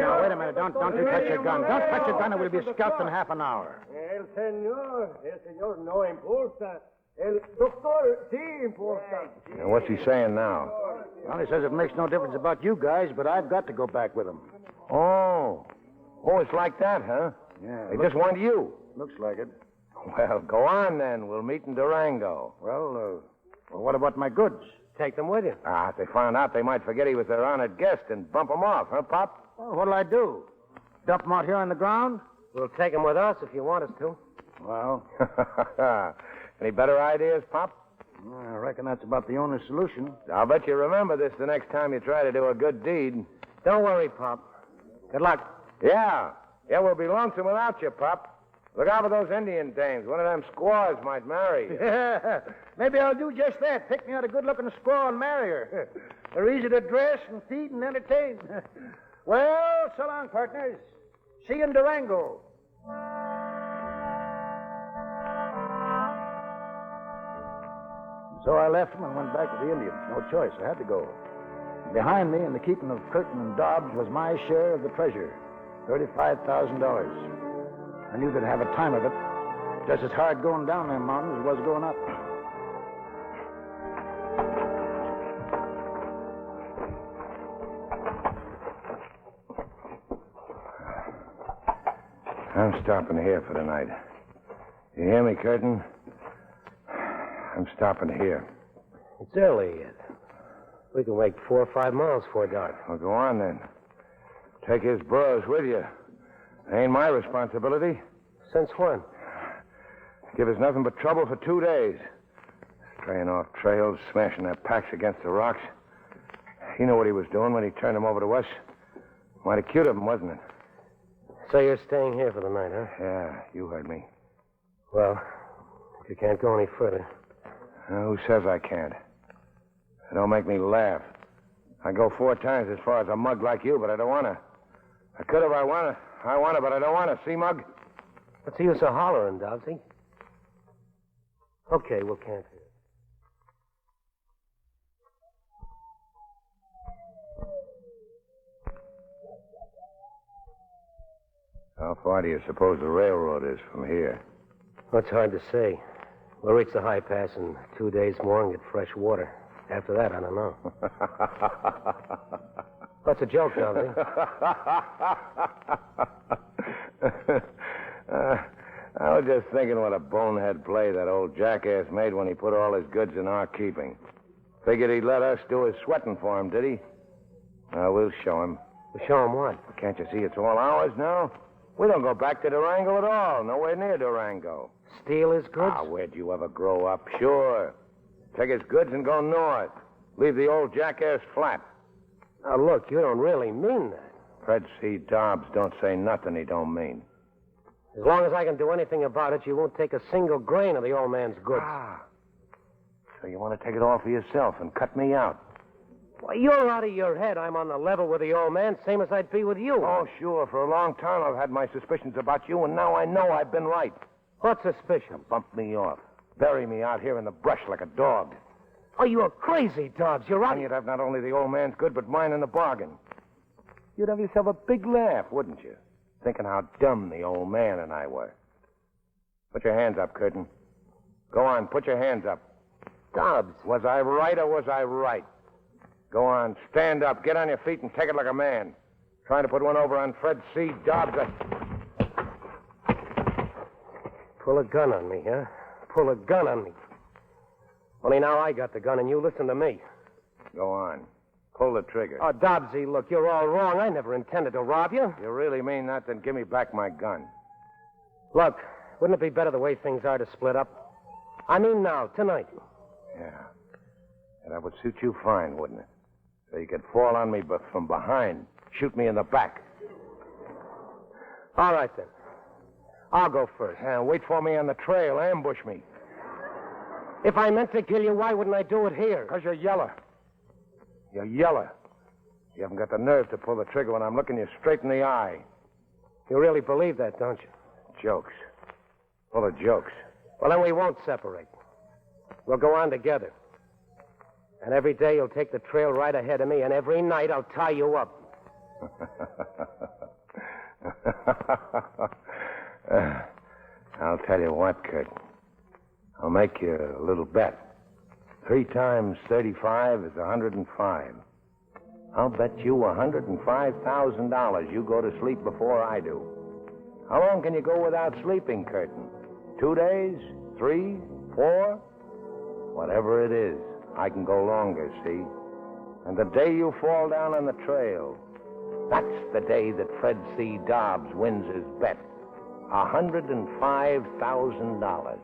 now, wait a minute. Don't you touch your gun. Don't touch your gun or we'll be scalped in half an hour.
El señor no importa. El doctor sí importa.
And what's he saying now?
Well, he says it makes no difference about you guys, but I've got to go back with him.
Oh, it's like that, huh?
Yeah.
They just want you.
Looks like it.
Well, go on then. We'll meet in Durango.
Well, what about my goods?
Take them with you.
If they found out, they might forget he was their honored guest and bump him off, huh, Pop?
Well, what'll I do? Dump them out here on the ground?
We'll take them with us if you want us to.
Well,
any better ideas, Pop?
I reckon that's about the only solution.
I'll bet you remember this the next time you try to do a good deed.
Don't worry, Pop. Good luck.
Yeah, we'll be lonesome without you, Pop. Look out for those Indian dames. One of them squaws might marry you.
Yeah, maybe I'll do just that. Pick me out a good-looking squaw and marry her. They're easy to dress and feed and entertain. Well, so long, partners. See you in Durango. So I left them and went back to the Indians. No choice. I had to go. Behind me, in the keeping of Curtin and Dobbs, was my share of the treasure, $35,000. I knew they'd have a time of it. Just as hard going down them mountains as it was going up.
I'm stopping here for the night. You hear me, Curtin? I'm stopping here.
It's early yet. We can wait 4 or 5 miles before dark.
Well, go on then. Take his burros with you. Ain't my responsibility.
Since when?
Give us nothing but trouble for 2 days. Straying off trails, smashing their packs against the rocks. He knew what he was doing when he turned them over to us. Mighty cute of him, wasn't it?
So you're staying here for the night, huh?
Yeah, you heard me.
Well, if you can't go any further.
Who says I can't? It don't make me laugh. I go 4 times as far as a mug like you, but I don't want to. I could if I want to, but I don't want to. See, Mug?
What's the use of hollering, Dobbsy? Okay, we'll camp here.
How far do you suppose the railroad is from here?
Well, it's hard to say. We'll reach the high pass in 2 days more and get fresh water. After that, I don't know. That's a joke, Dobbsy.
I was just thinking what a bonehead play that old jackass made when he put all his goods in our keeping. Figured he'd let us do his sweating for him, did he? We'll show him.
We'll show him what?
Can't you see it's all ours now? We don't go back to Durango at all. Nowhere near Durango.
Steal his goods?
Where'd you ever grow up? Sure. Take his goods and go north. Leave the old jackass flat.
Now, look, you don't really mean that.
Fred C. Dobbs don't say nothing he don't mean.
As long as I can do anything about it, you won't take a single grain of the old man's goods.
So you want to take it all for yourself and cut me out?
Well, you're out of your head. I'm on the level with the old man, same as I'd be with you.
Oh, sure. For a long time I've had my suspicions about you, and now I know I've been right.
What suspicion?
Bump me off. Bury me out here in the brush like a dog.
Oh, you're crazy, Dobbs. You're out.
And you'd have not only the old man's good, but mine in the bargain. You'd have yourself a big laugh, wouldn't you? Thinking how dumb the old man and I were. Put your hands up, Curtin. Go on, put your hands up.
Dobbs.
Was I right or was I right? Go on, stand up, get on your feet, and take it like a man. Trying to put one over on Fred C. Dobbs.
Pull a gun on me, huh? Pull a gun on me. Only now I got the gun, and you listen to me.
Go on. Pull the trigger.
Oh, Dobbsy, look, you're all wrong. I never intended to rob you.
You really mean that? Then give me back my gun.
Look, wouldn't it be better the way things are to split up? I mean now, tonight.
Yeah. And that would suit you fine, wouldn't it? So you could fall on me from behind, shoot me in the back.
All right, then. I'll go first.
And wait for me on the trail. Ambush me.
If I meant to kill you, why wouldn't I do it here?
Because you're yeller. You're yeller. You haven't got the nerve to pull the trigger when I'm looking you straight in the eye.
You really believe that, don't you?
Jokes. Full of jokes.
Well, then we won't separate. We'll go on together. And every day you'll take the trail right ahead of me, and every night I'll tie you up. I'll tell you what, Kurt. I'll make you a little bet. 3 times 35 is 105. I'll bet you $105,000 you go to sleep before I do. How long can you go without sleeping, Curtin? 2 days? 3? 4? Whatever it is, I can go longer, see? And the day you fall down on the trail, that's the day that Fred C. Dobbs wins his bet. $105,000.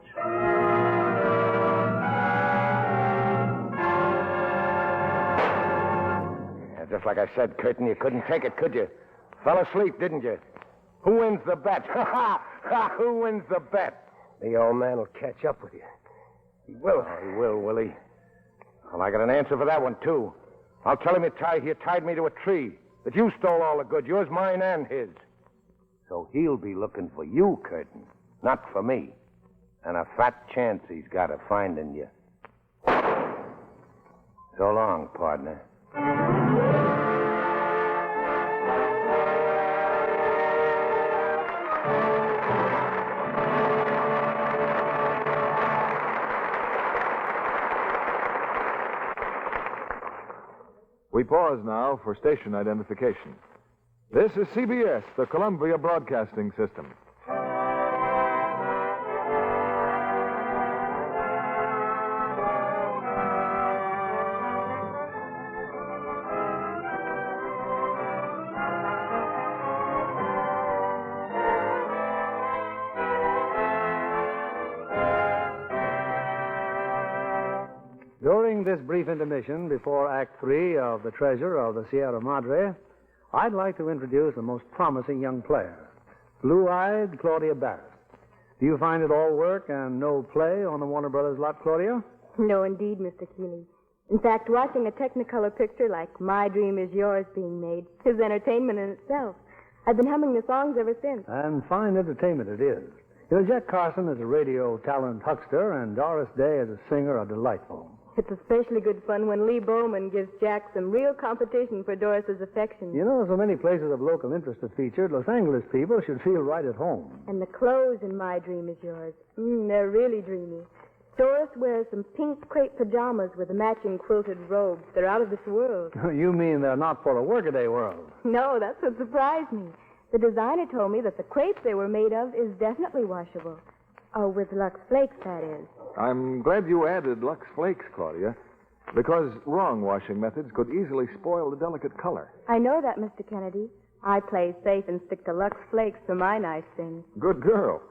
Just like I said, Curtin, you couldn't take it, could you? Fell asleep, didn't you? Who wins the bet? Who wins the bet? The old man will catch up with you.
He will. Oh, he will he? Well, I got an answer for that one, too. I'll tell him you tied me to a tree, that you stole all the goods, yours, mine, and his. So he'll be looking for you, Curtin, not for me. And a fat chance he's got of finding you. So long, partner.
We pause now for station identification. This is CBS, the Columbia Broadcasting System.
During this brief intermission before Act 3 of The Treasure of the Sierra Madre, I'd like to introduce a most promising young player, blue-eyed Claudia Barrett. Do you find it all work and no play on the Warner Brothers lot, Claudia?
No, indeed, Mr. Keeley. In fact, watching a Technicolor picture like My Dream Is Yours being made is entertainment in itself. I've been humming the songs ever since.
And fine entertainment it is. You know, Jack Carson is a radio talent huckster, and Doris Day as a singer are delightful.
It's especially good fun when Lee Bowman gives Jack some real competition for Doris's affection.
You know, so many places of local interest are featured, Los Angeles people should feel right at home.
And the clothes in My Dream Is Yours, they're really dreamy. Doris wears some pink crepe pajamas with a matching quilted robe. They're out of this world.
You mean they're not for a workaday world?
No, that's what surprised me. The designer told me that the crepe they were made of is definitely washable. Oh, with Lux Flakes, that is.
I'm glad you added Lux Flakes, Claudia, because wrong washing methods could easily spoil the delicate color.
I know that, Mr. Kennedy. I play safe and stick to Lux Flakes for my nice things.
Good girl.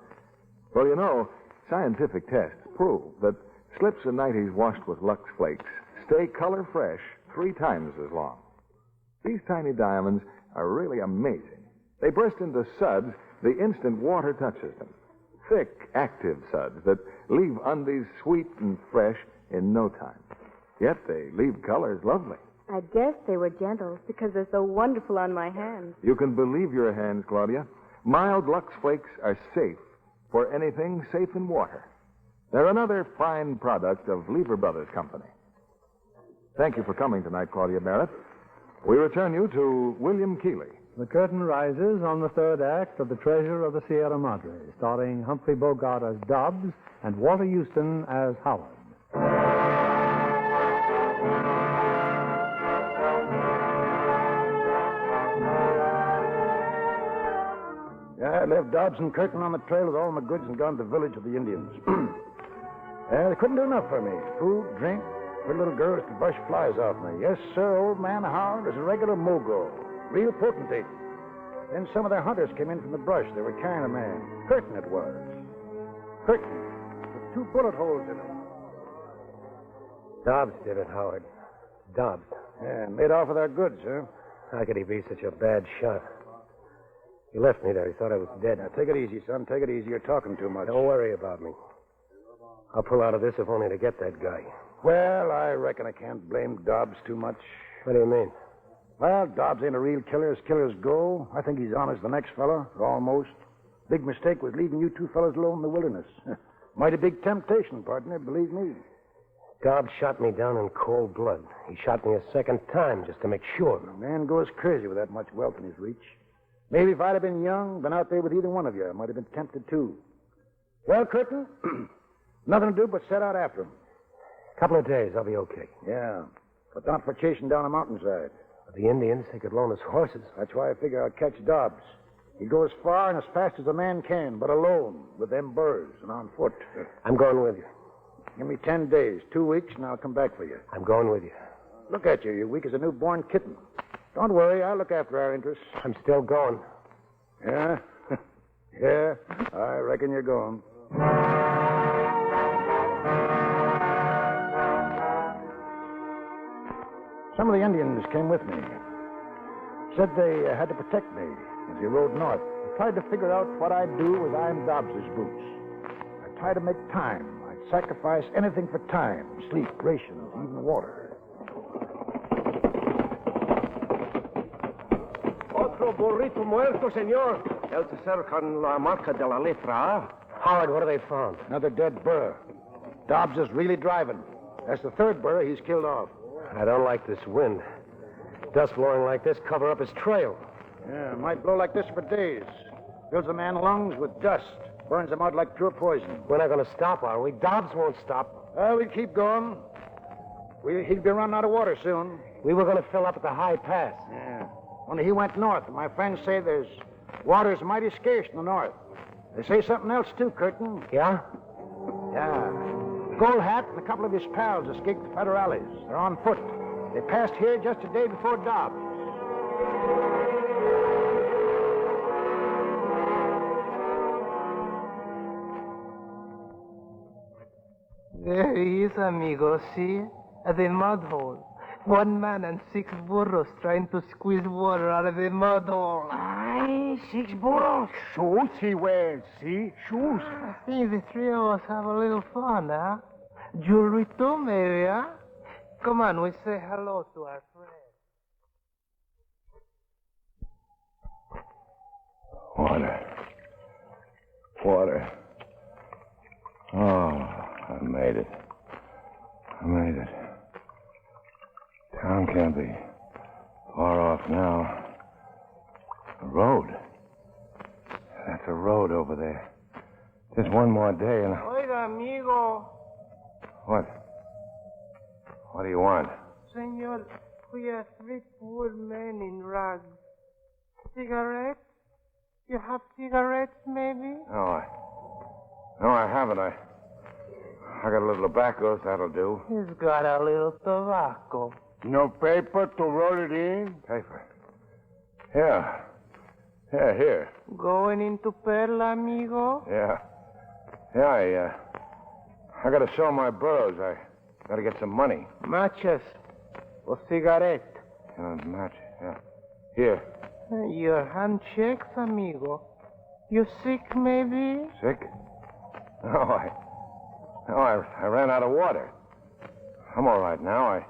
Well, you know, scientific tests prove that slips and nighties washed with Lux Flakes stay color fresh 3 times as long. These tiny diamonds are really amazing. They burst into suds the instant water touches them. Thick, active suds that leave undies sweet and fresh in no time. Yet they leave colors lovely.
I guess they were gentle because they're so wonderful on my hands.
You can believe your hands, Claudia. Mild Lux Flakes are safe for anything safe in water. They're another fine product of Lever Brothers Company. Thank you for coming tonight, Claudia Barrett. We return you to William Keeley.
The curtain rises on the third act of The Treasure of the Sierra Madre, starring Humphrey Bogart as Dobbs and Walter Houston as Howard.
Yeah, I left Dobbs and Curtin on the trail with all my goods and gone to the village of the Indians. They couldn't do enough for me. Food, drink, pretty little girls to brush flies off me. Yes, sir, old man Howard is a regular mogo. Real potentate. Then some of their hunters came in from the brush. They were carrying a man. Curtin it was. Curtin, with 2 bullet holes in him.
Dobbs did it, Howard. Dobbs.
Yeah, made off with our goods, huh?
How could he be such a bad shot? He left me there. He thought I was dead.
Now, take it easy, son. Take it easy. You're talking too much.
Don't worry about me. I'll pull out of this if only to get that guy.
Well, I reckon I can't blame Dobbs too much.
What do you mean?
Well, Dobbs ain't a real killer as killers go. I think he's honest the next fella, or almost. Big mistake was leaving you 2 fellas alone in the wilderness. Mighty big temptation, partner, believe me.
Dobbs shot me down in cold blood. He shot me a second time just to make sure.
A man goes crazy with that much wealth in his reach. Maybe if I'd have been young, been out there with either one of you, I might have been tempted too. Well, Curtin, nothing to do but set out after him.
Couple of days, I'll be okay.
Yeah, but not for chasing down a mountainside.
The Indians, they could loan us horses.
That's why I figure I'll catch Dobbs. He'd go as far and as fast as a man can, but alone, with them burrs and on foot.
I'm going with you.
Give me 10 days, 2 weeks, and I'll come back for you.
I'm going with you.
Look at you. You're weak as a newborn kitten. Don't worry. I'll look after our interests.
I'm still going.
Yeah? Yeah, I reckon you're going. Some of the Indians came with me. Said they had to protect me as he rode north. I tried to figure out what I'd do with I'm Dobbs's boots. I tried to make time. I'd sacrifice anything for time, sleep, rations, even water.
Otro burrito muerto, señor. El tercero con la marca de la letra.
Howard, what have they found?
Another dead burr. Dobbs is really driving. That's the 3rd burr he's killed off.
I don't like this wind. Dust blowing like this cover up his trail.
Yeah, it might blow like this for days. Fills a man's lungs with dust. Burns him out like pure poison.
We're not going to stop, are we? Dobbs won't stop.
We'll keep going. He'd be running out of water soon.
We were going to fill up at the high pass.
Yeah. Only he went north. My friends say water's mighty scarce in the north. They say something else, too, Curtin.
Yeah?
Yeah. Gold Hat and a couple of his pals escaped the federales. They're on foot. They passed here just a day before Dobbs.
There he is, amigo, see? at the mud hole. 1 man and 6 burros trying to squeeze water out of the mud hole.
Aye, 6 burros. Shoes he wears, see? Shoes.
I think the 3 of us have a little fun, huh? Jewelry too, maybe, huh? Come on, we say hello to our friend.
Water. Oh, I made it. Town can't be far off now. A road. That's a road over there. Just one more day and...
Oiga, amigo.
What? What do you want?
Senor, we are 3 poor men in rags. Cigarettes? You have cigarettes, maybe?
No, I haven't. I got a little tobacco, that'll do.
He's got a little tobacco.
No paper to roll it in?
Paper. Yeah, here.
Going into Perla, amigo?
Yeah, I gotta sell my burros. I gotta get some money.
Matches. Or cigarette.
Match, yeah. Here.
Your handshakes, amigo. You sick, maybe?
Sick? No, I ran out of water. I'm all right now.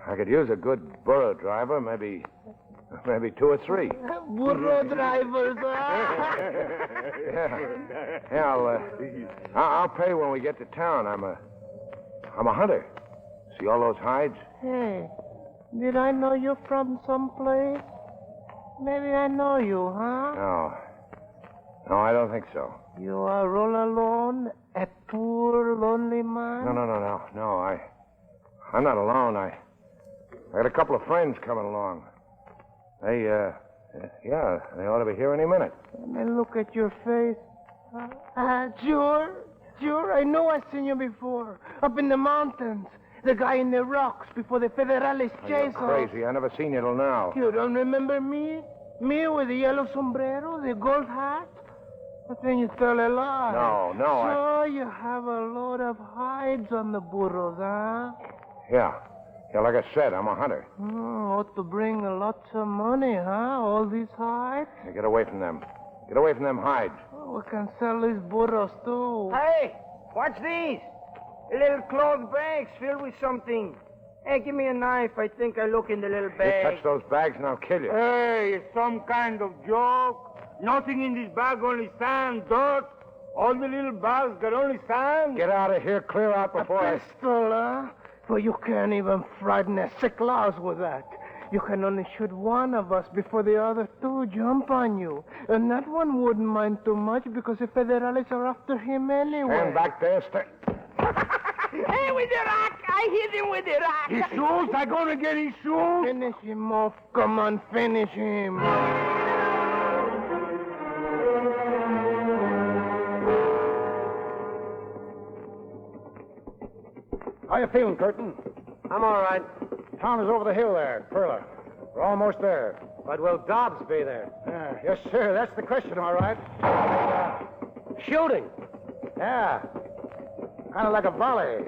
I could use a good burro driver, maybe 2 or 3.
Burro drivers,
Yeah, I'll pay when we get to town. I'm a hunter. See all those hides?
Hey, did I know you from someplace? Maybe I know you, huh?
No, I don't think so.
You are all alone, a poor, lonely man?
No, I'm not alone. I got a couple of friends coming along. They ought to be here any minute.
Let me look at your face. Sure, I know I've seen you before. Up in the mountains. The guy in the rocks before the Federales chase us.
You're crazy. I never seen you till now.
You don't remember me? Me with the yellow sombrero, the gold hat? But then you tell a lie.
No,
So you have a load of hides on the burros, huh?
Yeah, like I said, I'm a hunter.
Ought to bring lots of money, huh? All these hides?
Hey, get away from them. Get away from them hides.
We can sell these burros, too.
Hey, what's these? Little cloth bags filled with something. Hey, give me a knife. I think I look in the little
You
bag.
touch those bags and I'll kill you.
Hey, it's some kind of joke. Nothing in this bag, only sand, dirt. All the little bags got only sand.
Get out of here. Clear out before
A pistol, huh? Well, you can't even frighten a sick louse with that. You can only shoot one of us before the other 2 jump on you. And that one wouldn't mind too much because the Federales are after him anyway.
Stand back there.
Hey, with the rock! I hit him with the rock!
His shoes? I'm gonna get his shoes.
Finish him off. Come on, finish him.
How you feeling, Curtin?
I'm all right.
Town is over the hill there, Perla. We're almost there.
But will Dobbs be there?
Yes, sir. That's the question, all right.
Shooting.
Yeah. Kind of like a volley.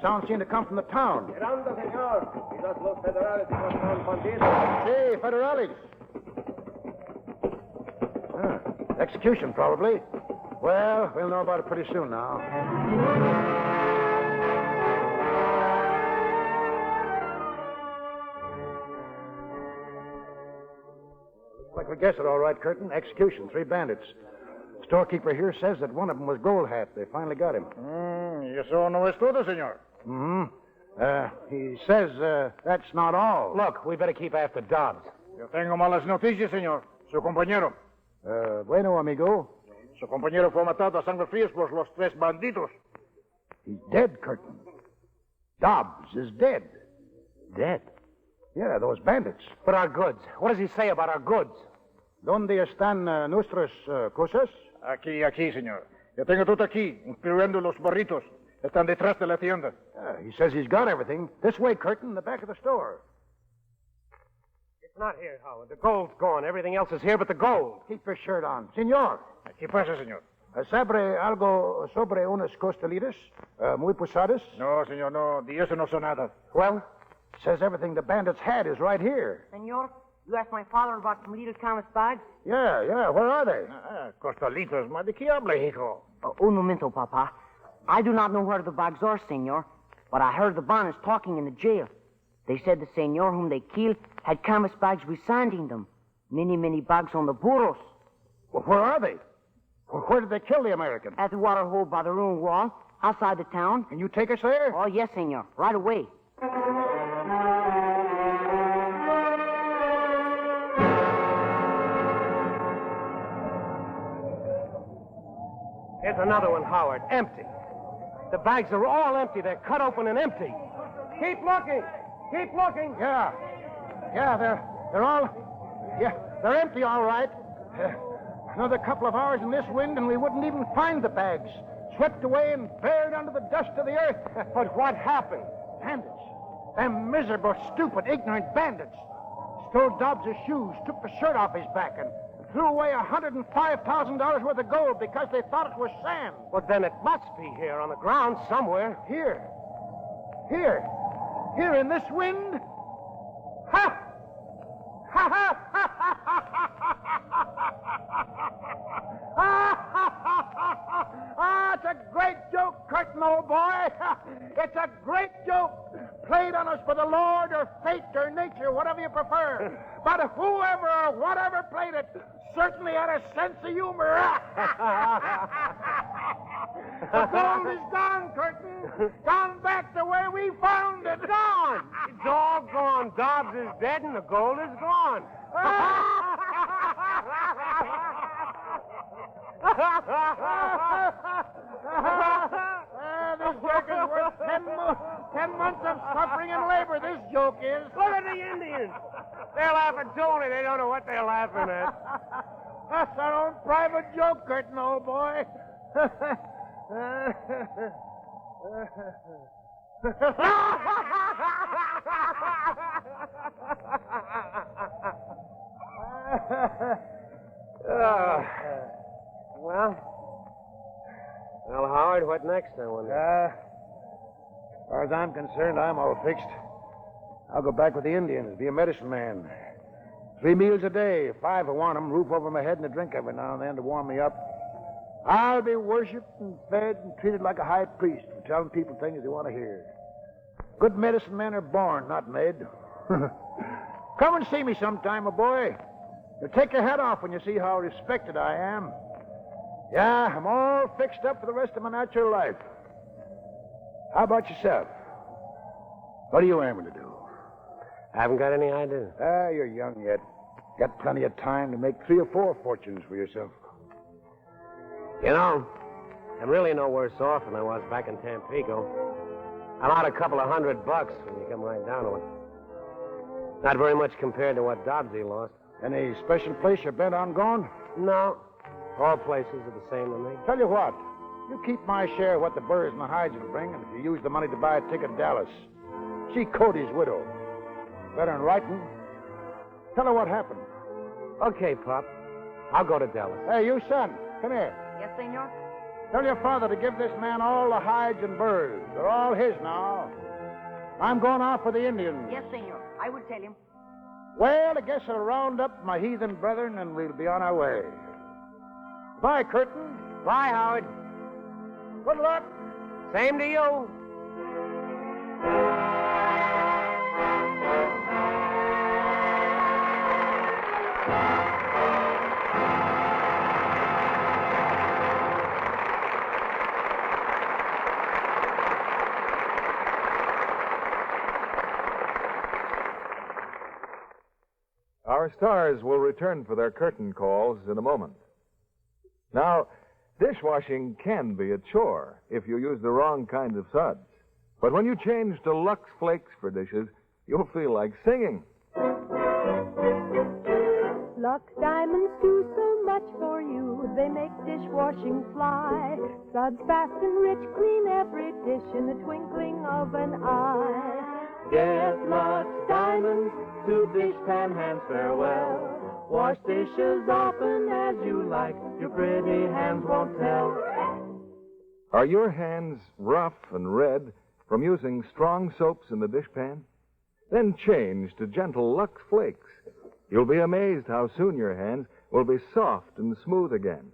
Sound seemed to come from the town.
Miranda, senor. Quizás los federales encontraron bandidos.
Hey, Federales. Execution, probably. Well, we'll know about it pretty soon now. Looks like we guessed it all right, Curtin. Execution, 3 bandits. Storekeeper here says that one of them was Gold Hat. They finally got him.
¿Y eso no es todo, señor?
He says that's not all.
Look, we better keep after Dobbs.
Yo tengo malas noticias, señor. Su compañero.
Bueno, amigo.
Su compañero fue matado a sangre fría por los 3 bandidos.
He's dead, Curtin. Dobbs is dead. Dead? Yeah, those bandits.
But our goods. What does he say about our goods?
¿Dónde están nuestras cosas?
Aquí, señor. Yo tengo todo aquí, incluyendo los barritos. Están detrás de la tienda.
He says he's got everything. This way, Curtin, the back of the store.
It's not here, Howard. The gold's gone. Everything else is here but the gold.
Keep your shirt on. Senor.
¿Qué pasa, señor?
¿Sabe algo sobre unas costelitas muy pesadas?
No, senor, no. De eso no sé nada.
Well, says everything the bandits had is right here.
Senor, you asked my father about some little canvas bags?
Yeah. Where are they?
Costalitos, ma de qué habla, hijo?
Un momento, Papa. I do not know where the bags are, senor, but I heard the bandits talking in the jail. They said the senor whom they killed had canvas bags with sand in them. Many bags on the burros.
Well, where are they? Where did they kill the American?
At the water hole by the ruined wall, outside the town.
Can you take us there?
Oh, yes, senor. Right away.
Here's another one, Howard. Empty. The bags are all empty. They're cut open and empty. Keep looking. Keep looking.
Yeah, they're all... Yeah, they're empty, all right. Another couple of hours in this wind, and we wouldn't even find the bags. Swept away and buried under the dust of the earth.
But what happened?
Bandits. Them miserable, stupid, ignorant bandits. Stole Dobbs' shoes, took the shirt off his back, and threw away $105,000 worth of gold because they thought it was sand.
Well, then it must be here on the ground somewhere.
Here in this wind. Ha! Ha ha ha ha Ah, it's a great joke, Curtin, old boy. It's a great joke. Played on us by the Lord or fate or nature, whatever you prefer. But whoever or whatever played it certainly had a sense of humor. The gold is gone, Curtin. Gone back to where we found it.
Gone. It's all gone. Dobbs is dead and the gold is gone.
This joke is worth 10 months of suffering and labor, this joke is.
Look at the Indians. They're laughing too, only they don't know what they're laughing at.
That's our own private joke, Curtin, old boy.
Well, Howard, what next, I wonder?
As far as I'm concerned, I'm all fixed. I'll go back with the Indians, be a medicine man. 3 meals a day, 5 I want 'em, roof over my head and a drink every now and then to warm me up. I'll be worshipped and fed and treated like a high priest for telling people things they want to hear. Good medicine men are born, not made. Come and see me sometime, my boy. You'll take your hat off when you see how respected I am. Yeah, I'm all fixed up for the rest of my natural life. How about yourself? What are you aiming to do?
I haven't got any idea.
You're young yet. Got plenty of time to make 3 or 4 fortunes for yourself.
You know, I'm really no worse off than I was back in Tampico. I'm out a couple of $100 when you come right down to it. Not very much compared to what Dobbsy lost.
Any special place you're bent on going?
No. All places are the same to me.
Tell you what, you keep my share of what the burrs and the hides will bring, and if you use the money to buy a ticket to Dallas, see Cody's widow. Better in writing. Tell her what happened.
Okay, Pop. I'll go to Dallas.
Hey, you son, come here.
Yes, senor?
Tell your father to give this man all the hides and burrs. They're all his now. I'm going off with the Indians.
Yes, senor. I will tell him.
Well, I guess I'll round up my heathen brethren and we'll be on our way. Bye, Curtin.
Bye, Howard.
Good luck.
Same to you.
Our stars will return for their curtain calls in a moment. Now, dishwashing can be a chore if you use the wrong kind of suds. But when you change to Lux Flakes for dishes, you'll feel like singing.
Lux Diamonds do so much for you. They make dishwashing fly. Suds fast and rich, clean every dish in the twinkling of an eye.
Get Lux Diamonds to dish pan hands farewell.
Wash dishes often as you like. Your pretty hands won't tell.
Are your hands rough and red from using strong soaps in the dishpan? Then change to gentle Lux Flakes. You'll be amazed how soon your hands will be soft and smooth again.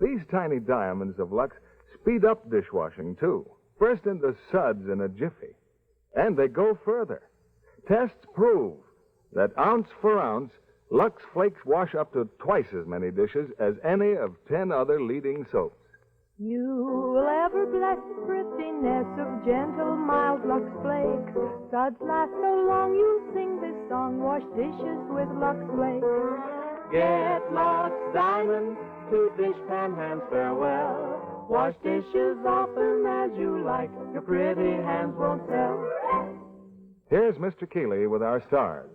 These tiny diamonds of Lux speed up dishwashing, too. Burst into suds in a jiffy. And they go further. Tests prove that ounce for ounce, Lux Flakes wash up to twice as many dishes as any of 10 other leading soaps.
You'll ever bless the thriftiness of gentle, mild Lux Flakes. Suds last so long you'll sing this song. Wash dishes with Lux Flakes. Get Lux Diamonds to dishpan hands farewell. Wash dishes often as you like. Your pretty hands won't tell.
Here's Mr. Keeley with our stars.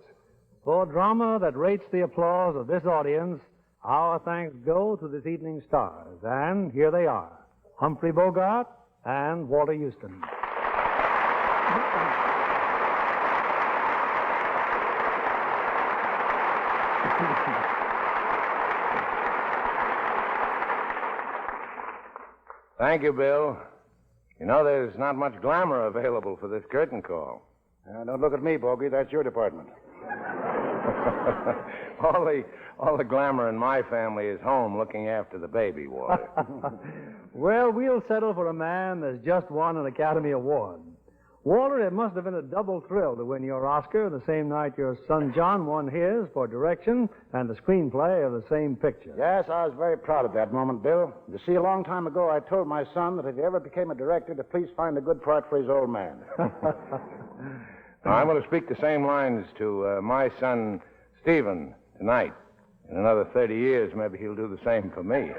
For drama that rates the applause of this audience, our thanks go to this evening's stars. And here they are, Humphrey Bogart and Walter Houston.
Thank you, Bill. You know, there's not much glamour available for this curtain call.
Don't look at me, Bogey. That's your department.
all the glamour in my family is home looking after the baby, Walter.
Well, we'll settle for a man that's just won an Academy Award. Walter, it must have been a double thrill to win your Oscar the same night your son John won his for direction and the screenplay of the same picture.
Yes, I was very proud of that moment, Bill. You see, a long time ago, I told my son that if he ever became a director, to please find a good part for his old man.
Now, I'm going to speak the same lines to my son, Stephen, tonight. In another 30 years, maybe he'll do the same for me.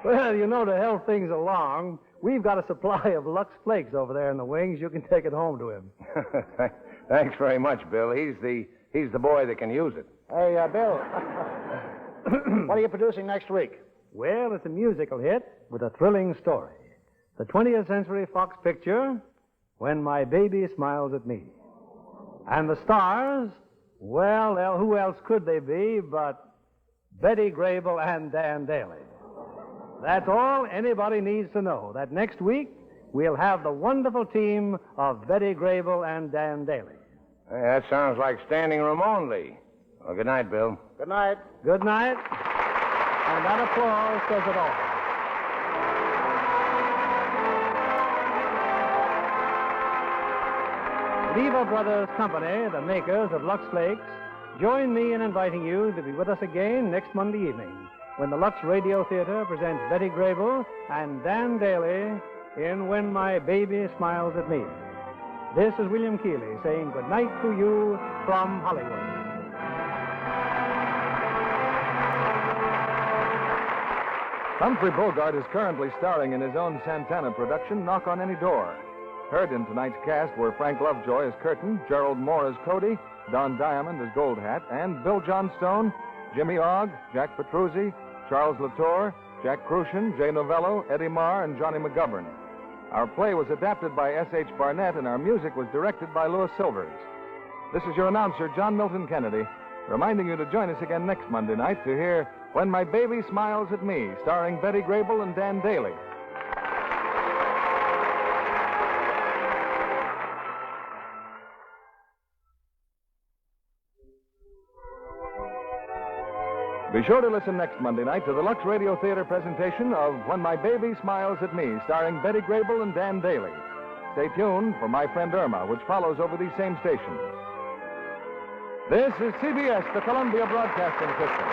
Well, you know, to help things along, we've got a supply of Lux Flakes over there in the wings. You can take it home to him.
Thanks very much, Bill. He's the boy that can use it.
Hey, Bill, what are you producing next week?
Well, it's a musical hit with a thrilling story. The 20th Century Fox picture, When My Baby Smiles at Me. And the stars, well, who else could they be but Betty Grable and Dan Daly? That's all anybody needs to know, that next week we'll have the wonderful team of Betty Grable and Dan Daly.
Hey, that sounds like standing room only. Well, good night, Bill.
Good night.
Good night. And that applause says it all. Lever Brothers Company, the makers of Lux Flakes, join me in inviting you to be with us again next Monday evening when the Lux Radio Theater presents Betty Grable and Dan Daly in When My Baby Smiles at Me. This is William Keeley saying good night to you from Hollywood.
Humphrey Bogart is currently starring in his own Santana production, Knock on Any Door. Heard in tonight's cast were Frank Lovejoy as Curtin, Gerald Moore as Cody, Don Diamond as Gold Hat, and Bill Johnstone, Jimmy Ogg, Jack Petruzzi, Charles Latour, Jack Crucian, Jay Novello, Eddie Marr, and Johnny McGovern. Our play was adapted by S.H. Barnett, and our music was directed by Louis Silvers. This is your announcer, John Milton Kennedy, reminding you to join us again next Monday night to hear When My Baby Smiles at Me, starring Betty Grable and Dan Daly. Be sure to listen next Monday night to the Lux Radio Theater presentation of When My Baby Smiles at Me, starring Betty Grable and Dan Daly. Stay tuned for My Friend Irma, which follows over these same stations. This is CBS, the Columbia Broadcasting System.